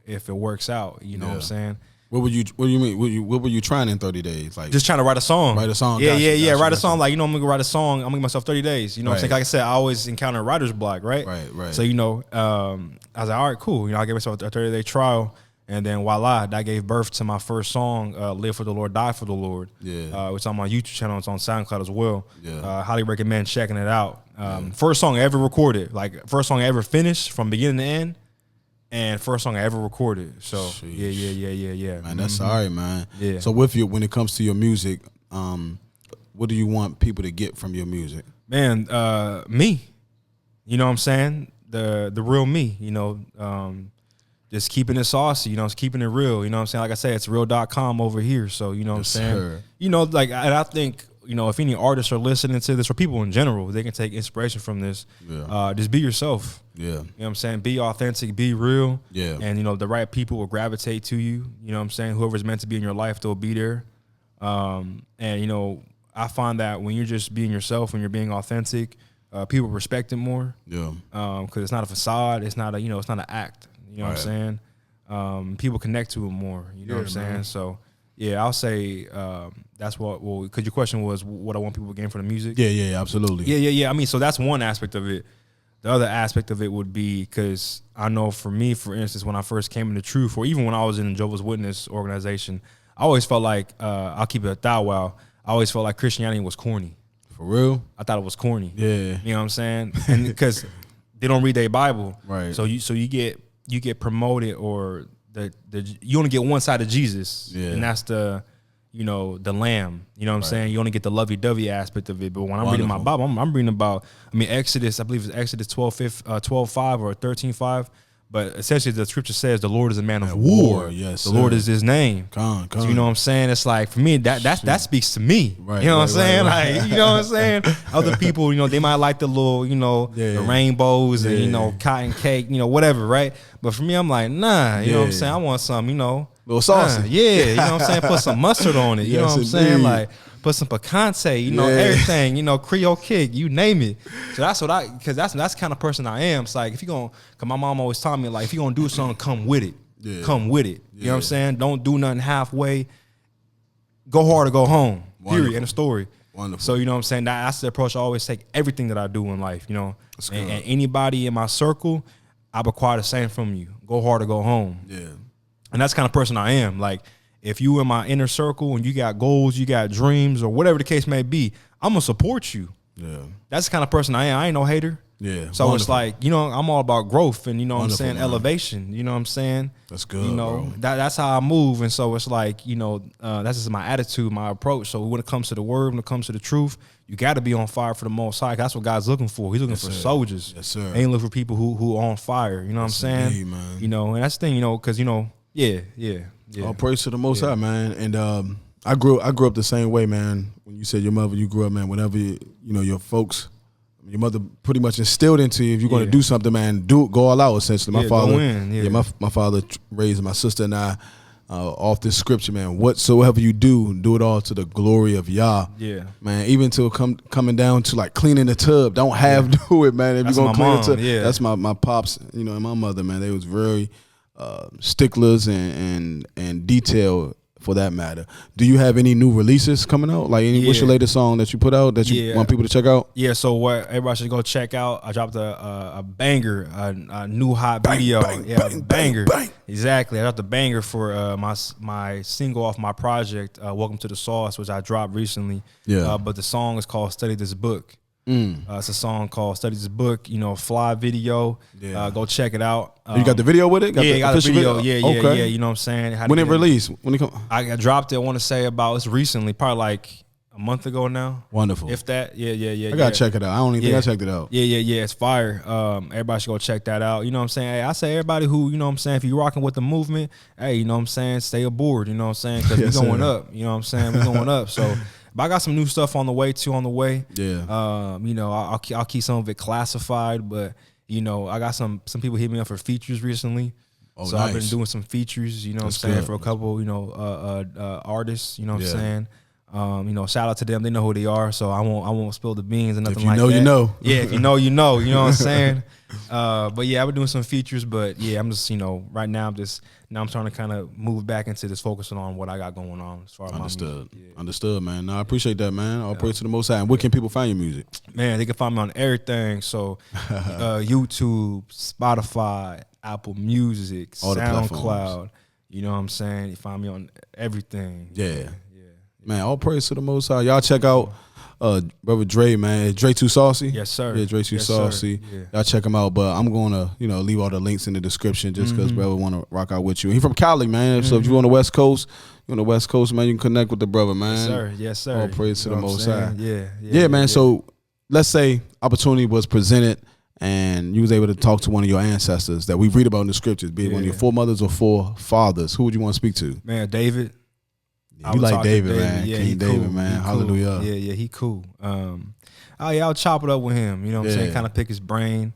if it works out. You know what I'm saying? What do you mean? What were you trying in 30 days? Like just trying to write a song. Write a song. Yeah. Write a song. Like, I'm gonna write a song. I'm gonna give myself 30 days. You know what I'm saying? Like I said, I always encounter writer's block, right? Right. So, I was like, all right, cool. I gave myself a 30-day trial. And then voila, that gave birth to my first song, Live for the Lord, Die for the Lord. Yeah. It's on my YouTube channel. It's on SoundCloud as well. Yeah. Highly recommend checking it out. First song I ever recorded. Like, first song I ever finished from beginning to end. And first song I ever recorded. So, sheesh. Yeah. Man, that's all right, man. Yeah. So when it comes to your music, what do you want people to get from your music? Man, me. You know what I'm saying? The real me, just keeping it saucy, it's keeping it real. You know what I'm saying? Like I said, it's real.com over here. So, you know what I'm saying? Sure. And I think, you know, if any artists are listening to this, or people in general, they can take inspiration from this. Yeah. Just be yourself. Yeah. You know what I'm saying? Be authentic, be real. Yeah. And, you know, the right people will gravitate to you. You know what I'm saying? Whoever's meant to be in your life, they'll be there. And, you know, I find that when you're just being yourself, when you're being authentic, people respect it more. Yeah. Because it's not a facade. It's not a, you know, it's not an act. You know what I'm saying? People connect to it more. You know what I'm saying? So, yeah, I'll say that's what, well, because your question was what I want people to gain from the music. Yeah, absolutely. Yeah. I mean, so that's one aspect of it. The other aspect of it would be, because I know for me, for instance, when I first came into Truth, or even when I was in the Jehovah's Witness organization, I always felt like, I'll keep it a thou wow, I always felt like Christianity was corny. For real? I thought it was corny. Yeah. You know what I'm saying? And because they don't read their Bible. Right. So you get promoted, or you only get one side of Jesus. Yeah. And that's the, you know, the lamb. You know what I'm saying? You only get the lovey-dovey aspect of it. But when I'm reading my Bible, I'm reading about, I mean, Exodus, I believe it's Exodus 12:5 or 13:5. But essentially the scripture says the Lord is a man of war. Yes, the Lord is his name. Come. So you know what I'm saying? It's like, for me, that speaks to me. Right, you know what I'm saying? Right. Like, you know what I'm saying? Other people, you know, they might like the little, you know, the rainbows and, you know, cotton cake, you know, whatever, right? But for me, I'm like, nah, you know what I'm saying? I want some, you know. Little saucy. Yeah, you know what I'm saying? Put some mustard on it. You know what I'm saying? Like, put some picante, you know, everything, you know, Creole kick, you name it. So that's what because that's the kind of person I am. It's like, if you're going to, because my mom always taught me, like, if you're going to do something, come with it. Yeah. Come with it. You know what I'm saying? Don't do nothing halfway. Go hard or go home. Wonderful. Period. End of story. Wonderful. So, you know what I'm saying? That's the approach I always take everything that I do in life, you know. And anybody in my circle, I require the same from you. Go hard or go home. Yeah. And that's the kind of person I am. Like, if you in my inner circle and you got goals, you got dreams, or whatever the case may be, I'm going to support you. Yeah. That's the kind of person I am. I ain't no hater. Yeah. So it's like, you know, I'm all about growth and, you know what I'm saying, man. Elevation. You know what I'm saying? That's good, you know, bro. That's how I move. And so it's like, you know, that's just my attitude, my approach. So when it comes to the word, when it comes to the truth, you got to be on fire for the Most High. That's what God's looking for. He's looking for soldiers. Yes, sir. He ain't looking for people who are on fire. You know what I'm saying? Indeed, man. You know, and that's the thing, you know, because, you know, yeah. All praise to the Most High, man. And I grew up the same way, man. When you said your mother, you grew up, man. Whenever you know your folks, your mother pretty much instilled into you. If you're going to do something, man, go all out. Essentially, my father, my father raised my sister and I off this scripture, man. Whatsoever you do it all to the glory of Yah. Yeah, man. Even to coming down to like cleaning the tub, don't do it, man. If you're gonna clean the tub, that's my pops, you know, and my mother, man. They was very sticklers and detailed for that matter. Do you have any new releases coming out? Like, what's your latest song that you put out that you want people to check out? Yeah, so what everybody should go check out. I dropped a banger, a new hot video. Banger. Exactly. I dropped a banger for my single off my project, Welcome to the Sauce, which I dropped recently. Yeah. But the song is called Study This Book. It's a song called Study This Book, you know, fly video. Yeah. Go check it out. You got the video with it? I got the video. Yeah, you know what I'm saying? When it released? When it come? I dropped it, I want to say it's recently, probably like a month ago now. Wonderful. If that, yeah. I got to check it out. I don't even think I checked it out. Yeah, it's fire. Everybody should go check that out. You know what I'm saying? Hey, I say everybody who, you know what I'm saying, if you're rocking with the movement, hey, you know what I'm saying, stay aboard, you know what I'm saying? Because we're going up, you know what I'm saying? We're going up, so... But I got some new stuff on the way. Yeah. You know, I'll keep some of it classified, but you know, I got some people hit me up for features recently. Oh, so nice. I've been doing some features, you know what I'm saying, for a couple, you know, artists, you know what I'm saying. You know, shout out to them. They know who they are, so I won't spill the beans and nothing like that. If you know, you know. Yeah, if you know, you know. You know what I'm saying? But yeah, I've been doing some features, but yeah, I'm just, you know, right now I'm trying to kind of move back into this focusing on what I got going on as far as Understood. Understood, man. No, I appreciate that, man. All praise to the Most High. And where can people find your music? Man, they can find me on everything. So YouTube, Spotify, Apple Music, all SoundCloud. You know what I'm saying? You find me on everything. Yeah. Man, all praise to the Most High. Y'all check out Brother Dre, man. Dre Too Saucy? Yes, sir. Yeah, Dre Too Saucy. Yeah. Y'all check him out. But I'm going to, you know, leave all the links in the description just because brother want to rock out with you. He from Cali, man. So if you're on the West Coast, man, you can connect with the brother, man. Yes, sir. All praise to the Most High. Yeah, man. So let's say opportunity was presented and you was able to talk to one of your ancestors that we read about in the scriptures, be it one of your foremothers or forefathers. Who would you want to speak to? Man, David. You like David, man. Yeah, King David, cool. man. He Hallelujah. Cool. Yeah, he cool. I'll chop it up with him. You know what I'm saying? Kind of pick his brain.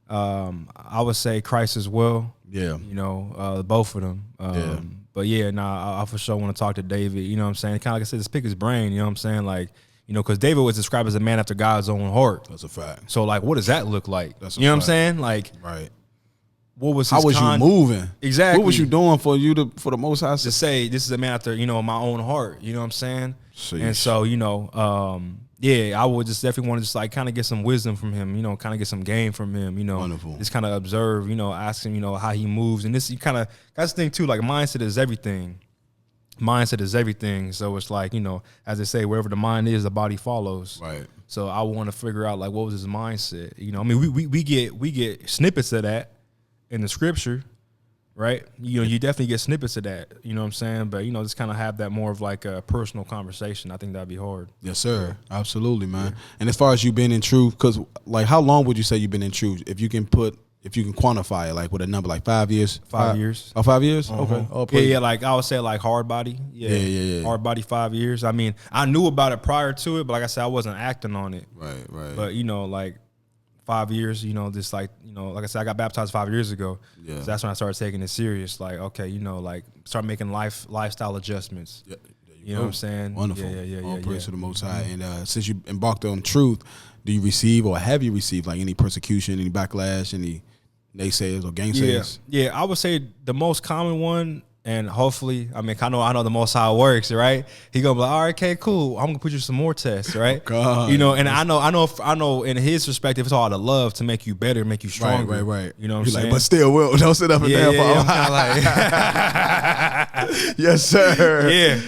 I would say Christ as well. Yeah. You know, both of them. But yeah, I for sure want to talk to David. You know what I'm saying? Kind of like I said, just pick his brain. You know what I'm saying? Like, you know, because David was described as a man after God's own heart. That's a fact. So like, what does that look like? That's you know what I'm saying? Like, right. What was how was you moving? Exactly. What was you doing for the Most High? To say this is a man after, you know, my own heart. You know what I'm saying? Sheesh. And so, you know, I would just definitely want to just like kind of get some wisdom from him, you know, kind of get some game from him, you know. Wonderful. Just kind of observe, you know, ask him, you know, how he moves. And this, you kind of, that's the thing too, like mindset is everything. Mindset is everything. So it's like, you know, as they say, wherever the mind is, the body follows. Right. So I want to figure out like what was his mindset. You know, I mean, we get snippets of that in the scripture, right? You know, you definitely get snippets of that. You know what I'm saying? But you know, just kind of have that more of like a personal conversation. I think that'd be hard. Yes, sir. Absolutely, man. Yeah. And as far as you been in truth, because like, how long would you say you've been in truth? If you can quantify it, like with a number, like 5 years. 5 years. Oh, 5 years. Uh-huh. Okay. Yeah. Like I would say, like hard body. Yeah. Hard body. 5 years. I mean, I knew about it prior to it, but like I said, I wasn't acting on it. Right. But you know, like 5 years. You know, just like, you know, like I said, I got baptized 5 years ago. Yeah. So that's when I started taking it serious. Like, okay, you know, like start making lifestyle adjustments. Yeah. You know what I'm saying? Wonderful. Yeah. All praise to the Most High. And since you embarked on truth, do you receive or have you received like any persecution, any backlash, any naysayers or gainsayers? Yeah. I would say the most common one, and hopefully, I mean, I know the Most High works, right? He gonna be like, all right, okay, cool. I'm gonna put you some more tests, right? God. You know, and I know. In his perspective, it's all out of love to make you better, make you stronger. Right. You know what I'm saying? Like, but still, Will, don't sit up and down. I'm Yes, sir. Yeah,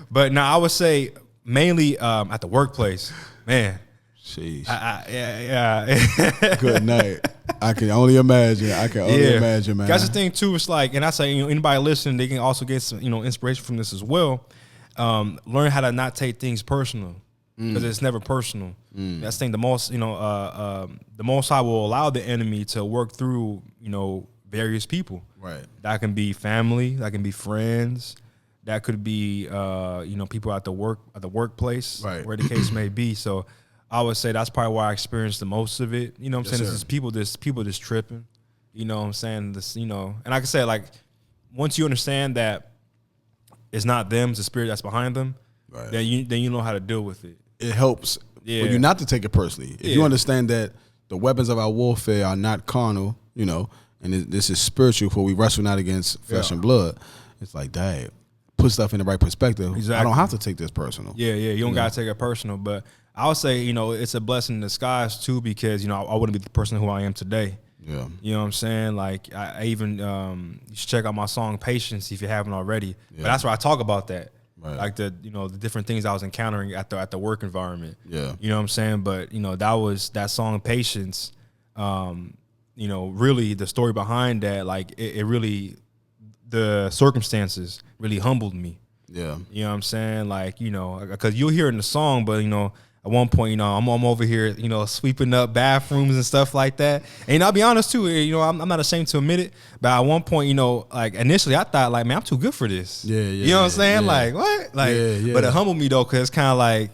but now I would say mainly at the workplace, man. Sheesh. Yeah. Good night. I can only imagine. Man. That's the thing too. It's like, and I say, you know, anybody listening, they can also get some, you know, inspiration from this as well. Learn how to not take things personal, because it's never personal. That's the thing. The most, you know, the Most High will allow the enemy to work through, you know, various people. Right. That can be family. That can be friends. That could be, you know, people at the workplace, right, where the case may be. So I would say that's probably why I experienced the most of it. You know what I'm saying? This is people just tripping. You know what I'm saying? This, you know, and like I said, like once you understand that it's not them, it's the spirit that's behind them, right, then you know how to deal with it. It helps for you not to take it personally. If you understand that the weapons of our warfare are not carnal, you know, and this is spiritual, for we wrestle not against flesh and blood. It's like, dang, put stuff in the right perspective. Exactly. I don't have to take this personal. Yeah. You don't gotta take it personal, but I would say, you know, it's a blessing in disguise too, because, you know, I wouldn't be the person who I am today. Yeah. You know what I'm saying? Like I even you should check out my song Patience if you haven't already. Yeah. But that's where I talk about that. Right. Like the different things I was encountering at the work environment. Yeah. You know what I'm saying? But, you know, that song Patience, you know, really the story behind that, like it really, the circumstances really humbled me. Yeah. You know what I'm saying? Like, you know, because you'll hear it in the song, but, you know, at one point, you know, I'm over here, you know, sweeping up bathrooms and stuff like that. And I'll be honest too, you know, I'm not ashamed to admit it, but at one point, you know, like initially I thought like, man, I'm too good for this. Yeah. You know what I'm saying? Yeah. Like, what? Like, but it humbled me though, because it's kind of like,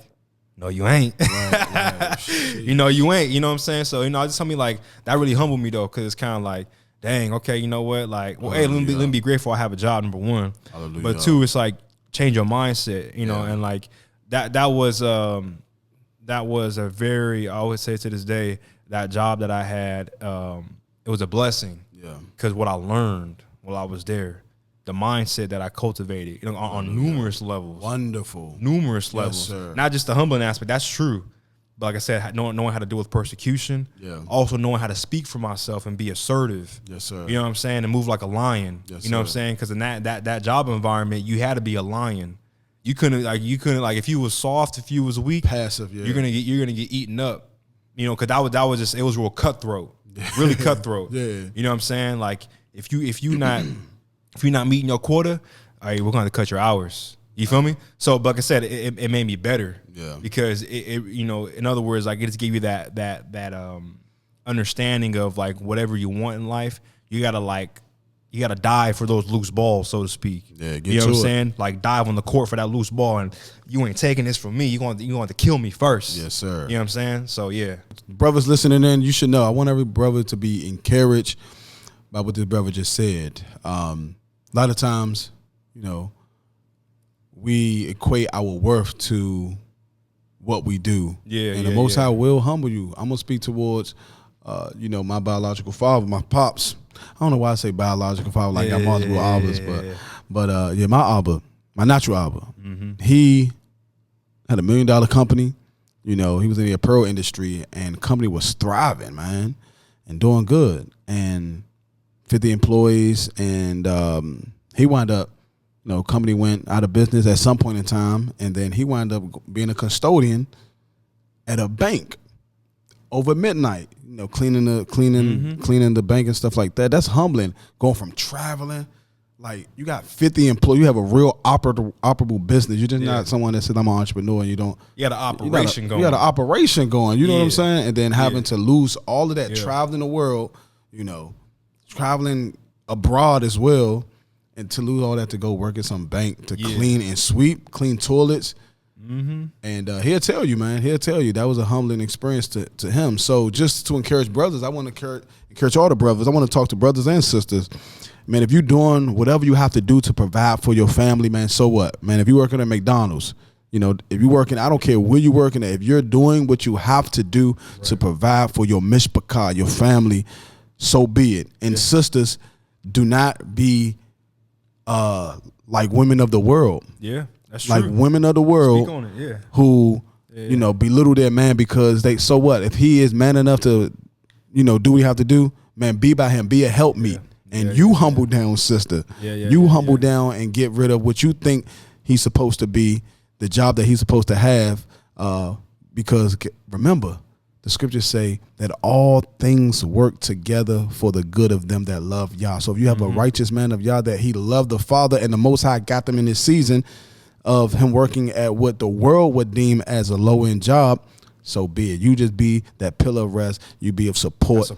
no, you ain't. Right. You know, you ain't. You know what I'm saying? So, you know, I just tell me like, that really humbled me though, because it's kind of like, dang, okay, you know what? Like, well, hey, let me be grateful I have a job, number one. Hallelujah. But two, it's like, change your mindset, you know, and like that was a very, I always say to this day, that job that I had, it was a blessing. Yeah. Because what I learned while I was there, the mindset that I cultivated, you know, on numerous levels. Wonderful. Numerous levels. Sir. Not just the humbling aspect, that's true. But like I said, knowing how to deal with persecution. Yeah. Also knowing how to speak for myself and be assertive. Yes, sir. You know what I'm saying? And move like a lion. Yes, you know what I'm saying? Because in that job environment, you had to be a lion. You couldn't like if you was soft, if you was weak, passive, yeah, you're gonna get eaten up, you know, because that was just, it was real cutthroat, really cutthroat. Yeah, you know what I'm saying? Like if you not meeting your quota, all right, we're gonna cut your hours. You feel me? So, but like I said, it made me better. Yeah, because it you know, in other words, like it just gave you that understanding of like whatever you want in life, you gotta like you got to dive for those loose balls, so to speak. Yeah, you know what I'm saying? Like dive on the court for that loose ball, and you ain't taking this from me. You going to kill me first. Yes, sir. You know what I'm saying? So yeah, brothers listening in, you should know. I want every brother to be encouraged by what this brother just said. A lot of times, we equate our worth to what we do. Yeah, and the Most High will humble you. I'm gonna speak towards, my biological father, my pops. I don't know why I say biological father, like I'm multiple Abbas, but my Abba, my natural Abba. Mm-hmm. He had $1 million company. He was in the apparel industry, and the company was thriving, man, and doing good, and 50 employees, and he wound up. Company went out of business at some point in time, and then he wound up being a custodian at a bank over midnight. Cleaning the bank and stuff like that. That's humbling. Going from traveling, like you got 50 employees, you have a real operable business. You're just not someone that says I'm an entrepreneur and you don't. You got an operation going. You got an operation going. You know what I'm saying? And then having to lose all of that, traveling the world, traveling abroad as well. And to lose all that to go work at some bank to clean and sweep, clean toilets. Mm-hmm. And he'll tell you, man. He'll tell you that was a humbling experience to him. So just to encourage brothers, I want to encourage all the brothers. I want to talk to brothers and sisters. Man, if you're doing whatever you have to do to provide for your family, man, so what? Man, if you're working at McDonald's, if you're working, I don't care where you're working at. If you're doing what you have to do to provide for your mishpachah, your family, so be it. And sisters, do not be like women of the world. Yeah, that's true. Like women of the world who, belittle their man because so what? If he is man enough to, do what he have to do, man, be by him, be a helpmeet. And you humble down, sister. You humble down and get rid of what you think he's supposed to be, the job that he's supposed to have, because remember, the scriptures say that all things work together for the good of them that love Yah. So if you have a righteous man of Yah that he loved the Father, and the Most High got them in this season of him working at what the world would deem as a low-end job, so be it. You just be that pillar of rest. You be of support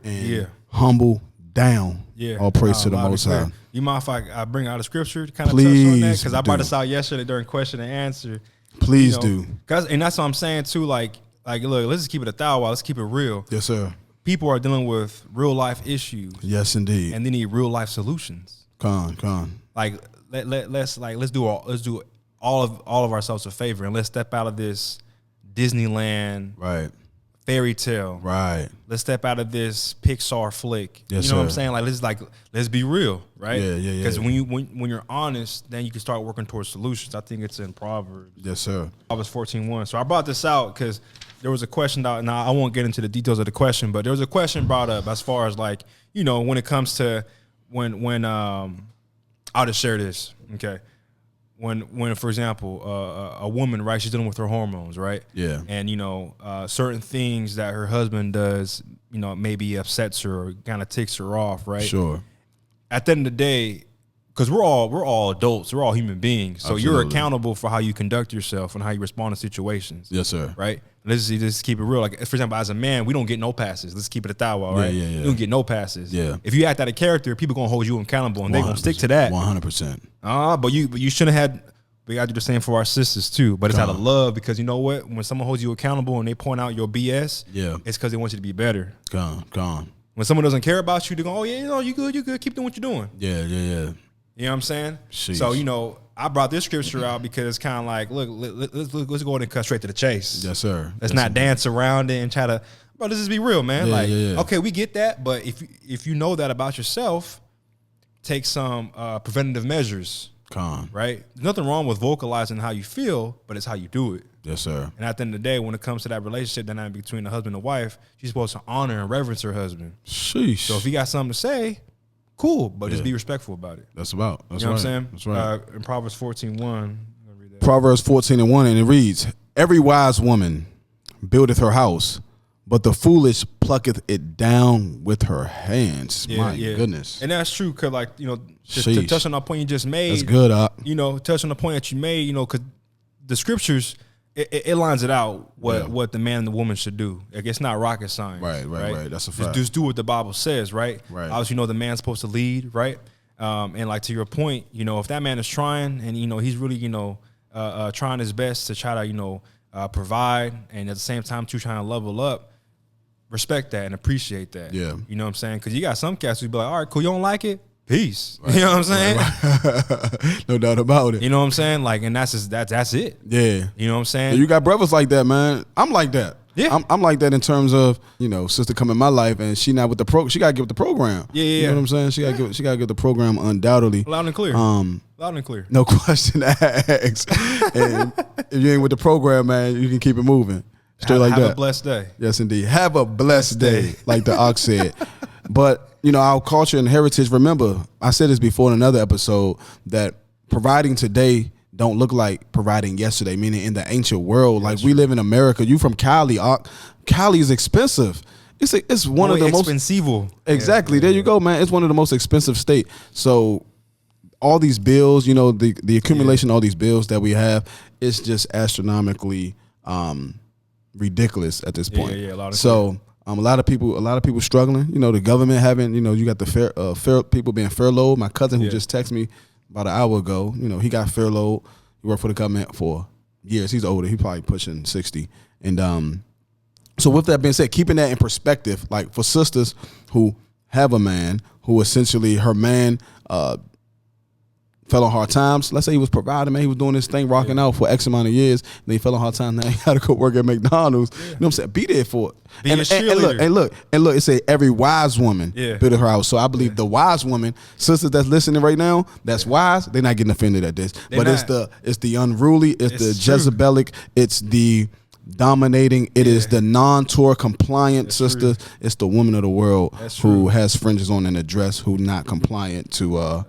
and humble down. Yeah. All praise to the Most High. You mind if I bring out a scripture to kind of touch on that? Because I brought this out yesterday during question and answer. Please do. And that's what I'm saying too, like, look, let's just keep it 1,000. Let's keep it real. Yes, sir. People are dealing with real life issues. Yes, indeed. And they need real life solutions. Come. Like let's do all of ourselves a favor and let's step out of this Disneyland fairy tale. Right. Let's step out of this Pixar flick. Yes, you know what I'm saying? Let's be real, right? Yeah. Because when you're honest, then you can start working towards solutions. I think it's in Proverbs. Yes, sir. Proverbs 14:1. So I brought this out because there was a question out. Now I won't get into the details of the question, but there was a question brought up as far as when it comes to when I'll just share this, okay. When for example, a woman, right, she's dealing with her hormones, right? Yeah. And, certain things that her husband does, maybe upsets her or kind of ticks her off, right? Sure. At the end of the day, because we're all adults, we're all human beings. So you're accountable for how you conduct yourself and how you respond to situations. Yes, sir. Right? Let's just keep it real. Like, for example, as a man, we don't get no passes. Let's keep it 1,000, right? Yeah. You don't get no passes. Yeah. If you act out of character, people going to hold you accountable, and they're going to stick to that. 100%. But you shouldn't have had. We got to do the same for our sisters, too. But it's out of love, because you know what? When someone holds you accountable and they point out your BS, it's because they want you to be better. Gone. When someone doesn't care about you, they go, oh, yeah, you good. Keep doing what you're doing. Yeah. You know what I'm saying? Sheesh. So, I brought this scripture out because it's kind of like, look, let's go ahead and cut straight to the chase. Yes, sir. Let's not dance around it and try to, bro, let's just be real, man. Okay, we get that, but if you know that about yourself, take some preventative measures. Right? There's nothing wrong with vocalizing how you feel, but it's how you do it. Yes, sir. And at the end of the day, when it comes to that relationship dynamic between the husband and wife, she's supposed to honor and reverence her husband. Sheesh. So if he got something to say, cool, but just be respectful about it. That's what I'm saying? That's right. In Proverbs 14:1, Proverbs 14:1, and it reads, "Every wise woman buildeth her house, but the foolish plucketh it down with her hands." My goodness. And that's true, because just to touch on the point you just made. That's good, touch on the point that you made, because the scriptures, it lines it out what the man and the woman should do. Like, it's not rocket science. Right. That's a fact. Just do what the Bible says, right? Obviously, the man's supposed to lead, right? And like to your point, if that man is trying and he's really trying his best to try to provide, and at the same time too trying to level up, respect that and appreciate that. Yeah, you know what I'm saying? Because you got some cats who be like, all right, cool, you don't like it, peace. Right. You know what I'm saying? Right. No doubt about it. You know what I'm saying? Like, and that's it. Yeah. You know what I'm saying? You got brothers like that, man. I'm like that. Yeah. I'm like that in terms of, sister come in my life and she not with the she gotta get with the program. Yeah. You know what I'm saying? She gotta get the program undoubtedly. Loud and clear. Loud and clear. No question asked. And if you ain't with the program, man, you can keep it moving. Straight like that. Have a blessed day. Yes, indeed. Have a blessed day, like the ox said. But, our culture and heritage, remember, I said this before in another episode, that providing today don't look like providing yesterday, meaning in the ancient world. Like, we live in America. You from Cali. Cali is expensive. It's one of the most expensive. Exactly. Yeah. There you go, man. It's one of the most expensive state. So all these bills, the accumulation of all these bills that we have, it's just astronomically ridiculous at this point. So a lot of people struggling. The government having, you got the fair people being furloughed. My cousin who just texted me about an hour ago, he got furloughed. He worked for the government for years. He's older. He's probably pushing 60. And so with that being said, keeping that in perspective, like for sisters who have a man who essentially her man fell on hard times. Let's say he was providing, man. He was doing this thing, rocking out for X amount of years. And then he fell on hard times. Now he had to go work at McDonald's. You know what I'm saying? Be there for it. And look, it say every wise woman built her house. So I believe the wise woman, sisters that's listening right now, that's wise, they're not getting offended at this. It's the unruly, it's the Jezebelic, it's the dominating, it is the non-Torah compliant sister. It's the woman of the world who has fringes on in a dress, who not compliant to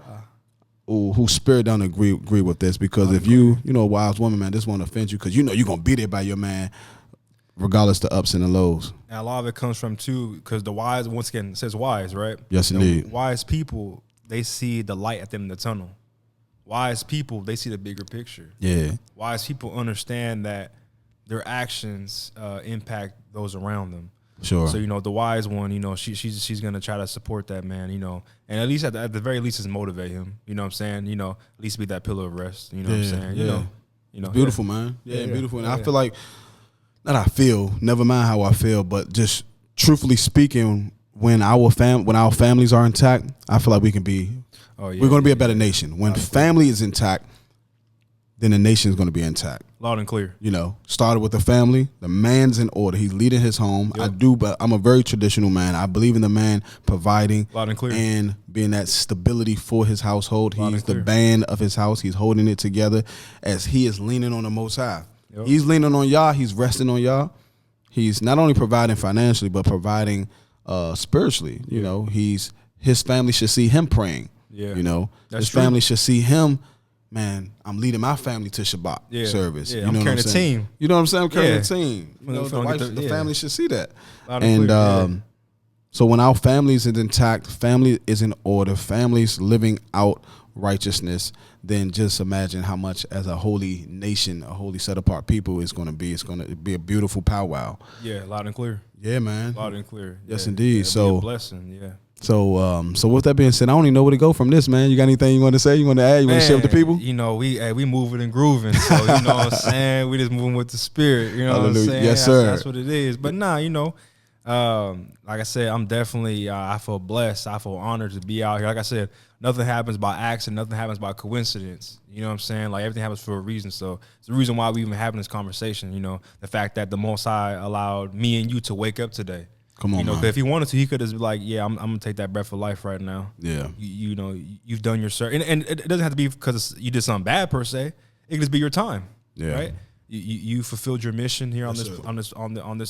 whose spirit don't agree with this, because if you a wise woman, man, this won't offend you because you're gonna be there by your man regardless the ups and the lows. And a lot of it comes from because the wise, once again, it says wise, right? Yes, indeed. Wise people, they see the light at the end of the tunnel. Wise people, they see the bigger picture. Yeah. Wise people understand that their actions impact those around them. Sure. So the wise one, she's gonna try to support that man, and at least at the very least is motivate him. You know what I'm saying? At least be that pillar of rest. You know what I'm saying? Yeah. It's beautiful, man. Yeah, beautiful. And I feel like, never mind how I feel, but just truthfully speaking, when our families are intact, I feel like we can be. We're gonna be a better nation. When family is intact, then the nation is going to be intact. Loud and clear. Started with the family. The man's in order. He's leading his home. Yep. But I'm a very traditional man. I believe in the man providing loud and clear, and being that stability for his household. He's the band of his house. He's holding it together as he is leaning on the Most High. Yep. He's leaning on Yah. He's resting on Yah. He's not only providing financially, but providing spiritually. His family should see him praying. Yeah. His family should see him. Man, I'm leading my family to Shabbat service. Yeah, I'm carrying a team. You know what I'm saying? I'm carrying a team. The family should see that. So when our family is intact, family is in order, families living out righteousness, then just imagine how much as a holy nation, a holy set apart people is going to be. It's going to be a beautiful powwow. Yeah, loud and clear. Yeah, man. Loud and clear. Yes, indeed. So a blessing. Yeah. So with that being said, I don't even know where to go from this, man. You got anything you want to say? You want to add? You want to share with the people? We moving and grooving. So you know what I'm saying? We just moving with the spirit. You know what I'm saying? Yes, sir. That's what it is. But like I said, I'm definitely I feel blessed. I feel honored to be out here. Like I said, nothing happens by accident. Nothing happens by coincidence. You know what I'm saying? Like everything happens for a reason. So it's the reason why we even having this conversation. The fact that the Most High allowed me and you to wake up today. Come on, man. If he wanted to, he could have been like, I'm gonna take that breath of life right now. Yeah. You've done your service, and it doesn't have to be because you did something bad per se. It could just be your time. Yeah. Right. You fulfilled your mission here on this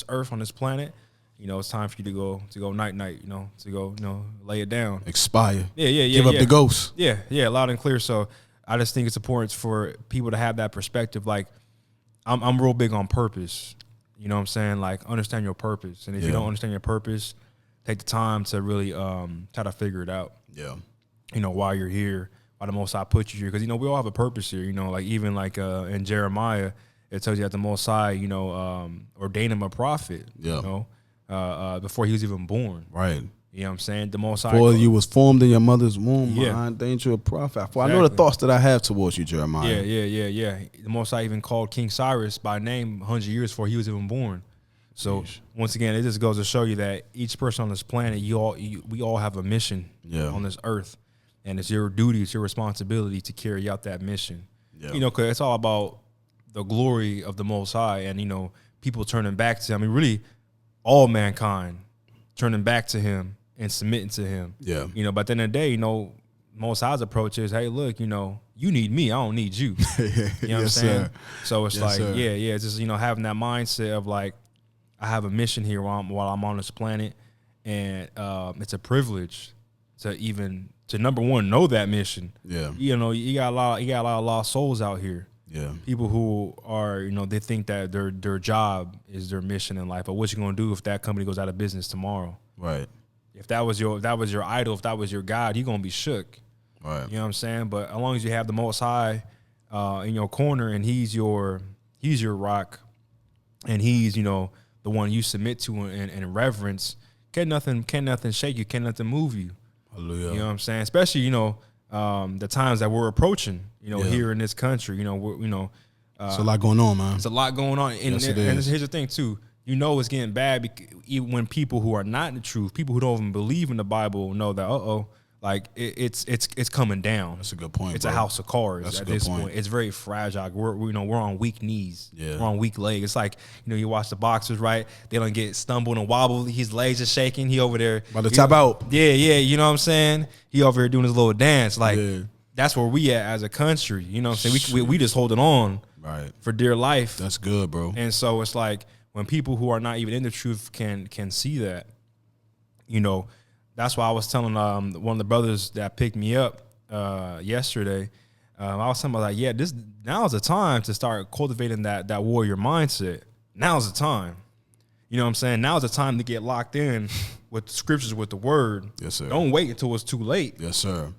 earth, on this planet. It's time for you to go night, to go, lay it down. Expire. Yeah. Give up the ghost. Yeah, loud and clear. So I just think it's important for people to have that perspective. Like I'm real big on purpose. You know what I'm saying? Like, understand your purpose. And if you don't understand your purpose, take the time to really try to figure it out. Yeah. Why you're here, why the Most High put you here. Because, we all have a purpose here. Like even in Jeremiah, it tells you that the Most High, ordained him a prophet. Yeah. Before he was even born. Right. You know what I'm saying? The Most High. Before you was formed in your mother's womb, Yeah. I ordained you a prophet. For I know the thoughts that I have towards you, Jeremiah. Yeah. The Most High even called King Cyrus by name 100 years before he was even born. So once again, it just goes to show you that each person on this planet, we all have a mission on this earth, and it's your duty, it's your responsibility to carry out that mission. Yeah. Because it's all about the glory of the Most High, and people turning back to him. I mean, really, all mankind turning back to him and submitting to him. Yeah. But at the end of the day, Most High's approach is, hey, look, you need me, I don't need you. You know what I'm saying? Sir. So it's it's just having that mindset of like, I have a mission here while I'm on this planet, and it's a privilege to number one know that mission. Yeah. You got a lot of lost souls out here. Yeah. People who are, they think that their job is their mission in life. But what you gonna do if that company goes out of business tomorrow? Right. If that was your idol, if that was your God, you're gonna be shook. Right. You know what I'm saying? But as long as you have the Most High in your corner, and he's your rock, and he's the one you submit to and reverence, can nothing shake you, can nothing move you. Hallelujah. You know what I'm saying? Especially the times that we're approaching. Here in this country, it's a lot going on, man. It's a lot going on, and here's the thing too. It's getting bad even when people who are not in the truth, people who don't even believe in the Bible, know that it's coming down. That's a good point. It's a house of cards at this point. It's very fragile. We're on weak knees. Yeah. We're on weak legs. It's like you watch the boxers, right? They don't get stumbled and wobble. His legs are shaking. He over there about to tap out. Yeah. You know what I'm saying? He over here doing his little dance. That's where we at as a country. You know what I'm saying? We just holding on for dear life. That's good, bro. And so it's like when people who are not even in the truth can see that, that's why I was telling one of the brothers that picked me up yesterday. I was talking about now's the time to start cultivating that warrior mindset. Now's the time. You know what I'm saying? Now's the time to get locked in with the scriptures, with the word. Yes, sir. Don't wait until it's too late. Yes, sir.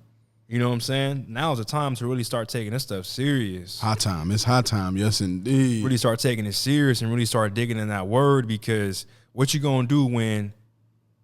You know what I'm saying? Now's the time to really start taking this stuff serious. High time. It's high time. Yes, indeed. Really start taking it serious and really start digging in that word, because what you gonna do when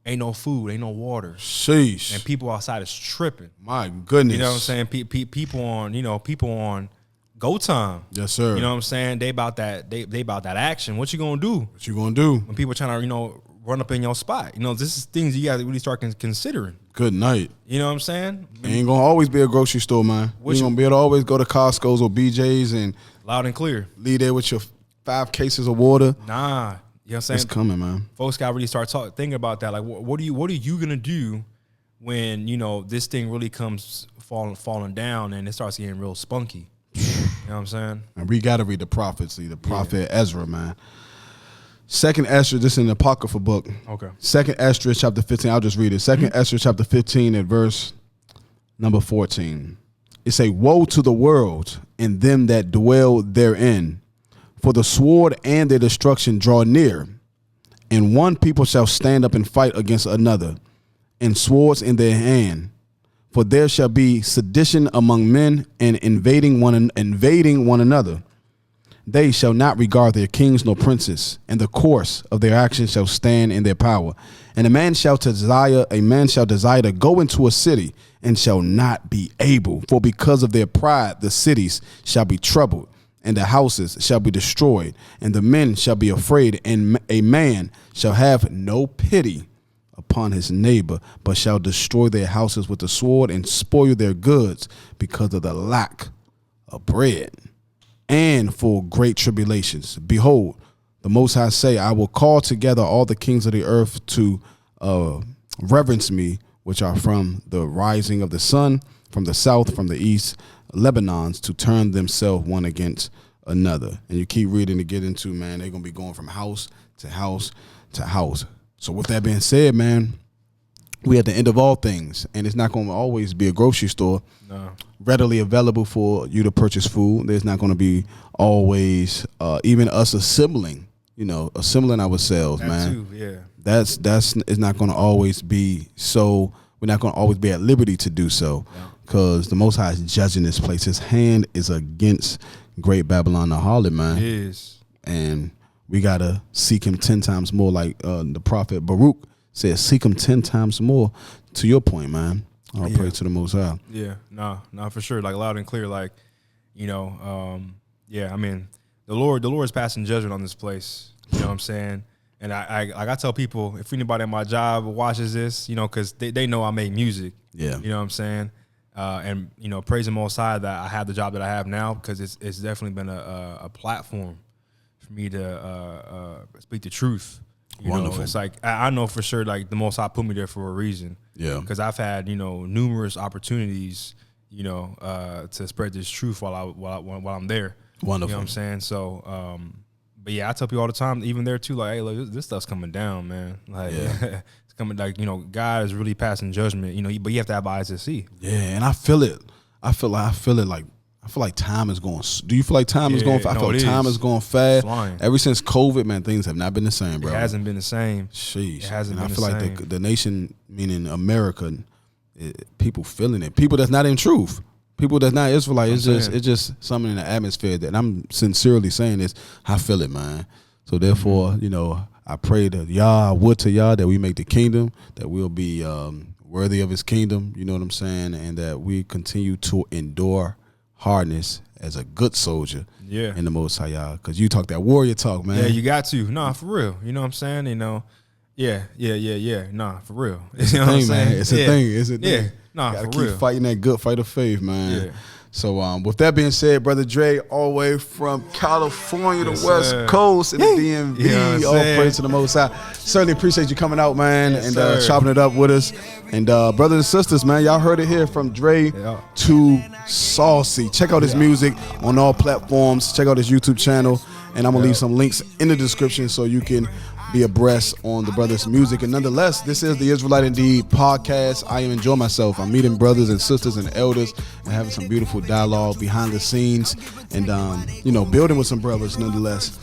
ain't no food, ain't no water? Sheesh. And people outside is tripping. My goodness. You know what I'm saying? People on go time. Yes, sir. You know what I'm saying? They about that. They about that action. What you gonna do? What you gonna do when people trying to run up in your spot? This is things you got to really start considering. Good night. You know what I'm saying? It ain't gonna always be a grocery store, man. You ain't gonna be able to always go to Costco's or BJ's and loud and clear leave there with your 5 cases of water. Nah, you know what I'm saying? It's coming, man. Folks got to really start thinking about that. Like, what are you gonna do when this thing really comes falling down and it starts getting real spunky? You know what I'm saying? And we got to read the prophecy, the prophet Ezra, man. Second Esther, this is an apocryphal book. Okay. Second Esther chapter 15. I'll just read it. Second Esther chapter 15 and verse number 14. It say, "Woe to the world and them that dwell therein, for the sword and their destruction draw near, and one people shall stand up and fight against another, and swords in their hand. For there shall be sedition among men, and invading one another. They shall not regard their kings nor princes, and the course of their actions shall stand in their power. And a man shall desire to go into a city, and shall not be able. For because of their pride the cities shall be troubled, and the houses shall be destroyed, and the men shall be afraid, and a man shall have no pity upon his neighbor, but shall destroy their houses with the sword, and spoil their goods because of the lack of bread, and for great tribulations. Behold, the Most High say, I will call together all the kings of the earth to reverence me, which are from the rising of the sun, from the south, from the east, Lebanons, to turn themselves one against another." And you keep reading to get into, man, they're going to be going from house to house to house. So with that being said, man, we at the end of all things, and it's not going to always be a grocery store readily available for you to purchase food. There's not going to be always even us assembling ourselves, that man. Too, yeah. That's it's not going to always be so. We're not going to always be at liberty to do so. Yeah. because the Most High is judging this place. His hand is against Great Babylon, the harlot, man. It is. And we got to seek him 10 times more, like the prophet Baruch said, seek him 10 times more. To your point, man. I'll pray to the Most High. Yeah, nah, for sure. Like loud and clear, like, I mean, the Lord is passing judgment on this place. You know what I'm saying? And I tell people, if anybody at my job watches this, because they know I make music. Yeah. You know what I'm saying? And praise the Most High that I have the job that I have now, because it's definitely been a platform for me to speak the truth. You Wonderful. know, it's like I know for sure, like the Most High put me there for a reason. Yeah. Because I've had numerous opportunities, to spread this truth while I'm there. Wonderful. You know what I'm saying? So, but yeah, I tell people all the time, even there too, like, hey, look, this stuff's coming down, man. Like, it's coming, like, God is really passing judgment. But you have to have eyes to see. Yeah, and I feel it. I feel like time is going. Do you feel like time is going? I feel like time is going fast. Ever since COVID, man, things have not been the same, bro. It hasn't been the same. Sheesh. It hasn't been the same. I feel like the nation, meaning America, people feeling it. People that's not in truth. People that's not Israelite. It's just something in the atmosphere that, and I'm sincerely saying this. I feel it, man. So therefore, I pray to Yah, I would to Yah, that we make the kingdom, that we'll be worthy of His kingdom. You know what I'm saying, and that we continue to endure hardness as a good soldier in the Most High, Yah. Because you talk that warrior talk, man. Yeah, you got to. Nah, for real. You know what I'm saying? Yeah. Nah, for real. It's a thing, man. It's a thing. It's a thing. Yeah. Nah, gotta for keep real. fighting that good fight of faith, man. Yeah. So with that being said, Brother Dre, all the way from California, Yes, the West sir. Coast, in the DMV. You know what I'm All saying? praise to the Most High. Certainly appreciate you coming out, man, Yes, and sir. chopping it up with us. And brothers and sisters, man, y'all heard it here from Dre to Saucy. Check out his music on all platforms. Check out his YouTube channel. And I'm going to leave some links in the description so you can be abreast on the brother's music. And nonetheless, this is the Israelite Indeed Podcast. I am enjoying myself. I'm meeting brothers and sisters and elders and having some beautiful dialogue behind the scenes and, building with some brothers nonetheless.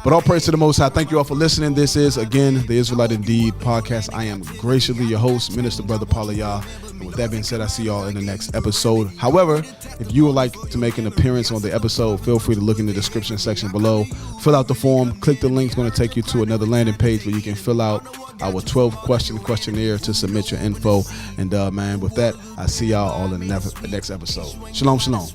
But all praise to the Most High. Thank you all for listening. This is, again, the Israelite Indeed Podcast. I am graciously your host, Minister Brother Palia. And with that being said, I see y'all in the next episode. However, if you would like to make an appearance on the episode, feel free to look in the description section below. Fill out the form. Click the link. It's going to take you to another landing page where you can fill out our 12-question questionnaire to submit your info. And, man, with that, I see y'all all in the next episode. Shalom, shalom.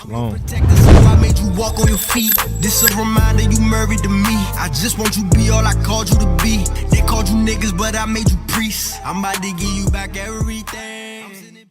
Shalom. I made you walk on your feet. This a reminder you married to me. I just want you to be all I called you to be. They called you niggas, but I made you priests. I'm about to give you back everything.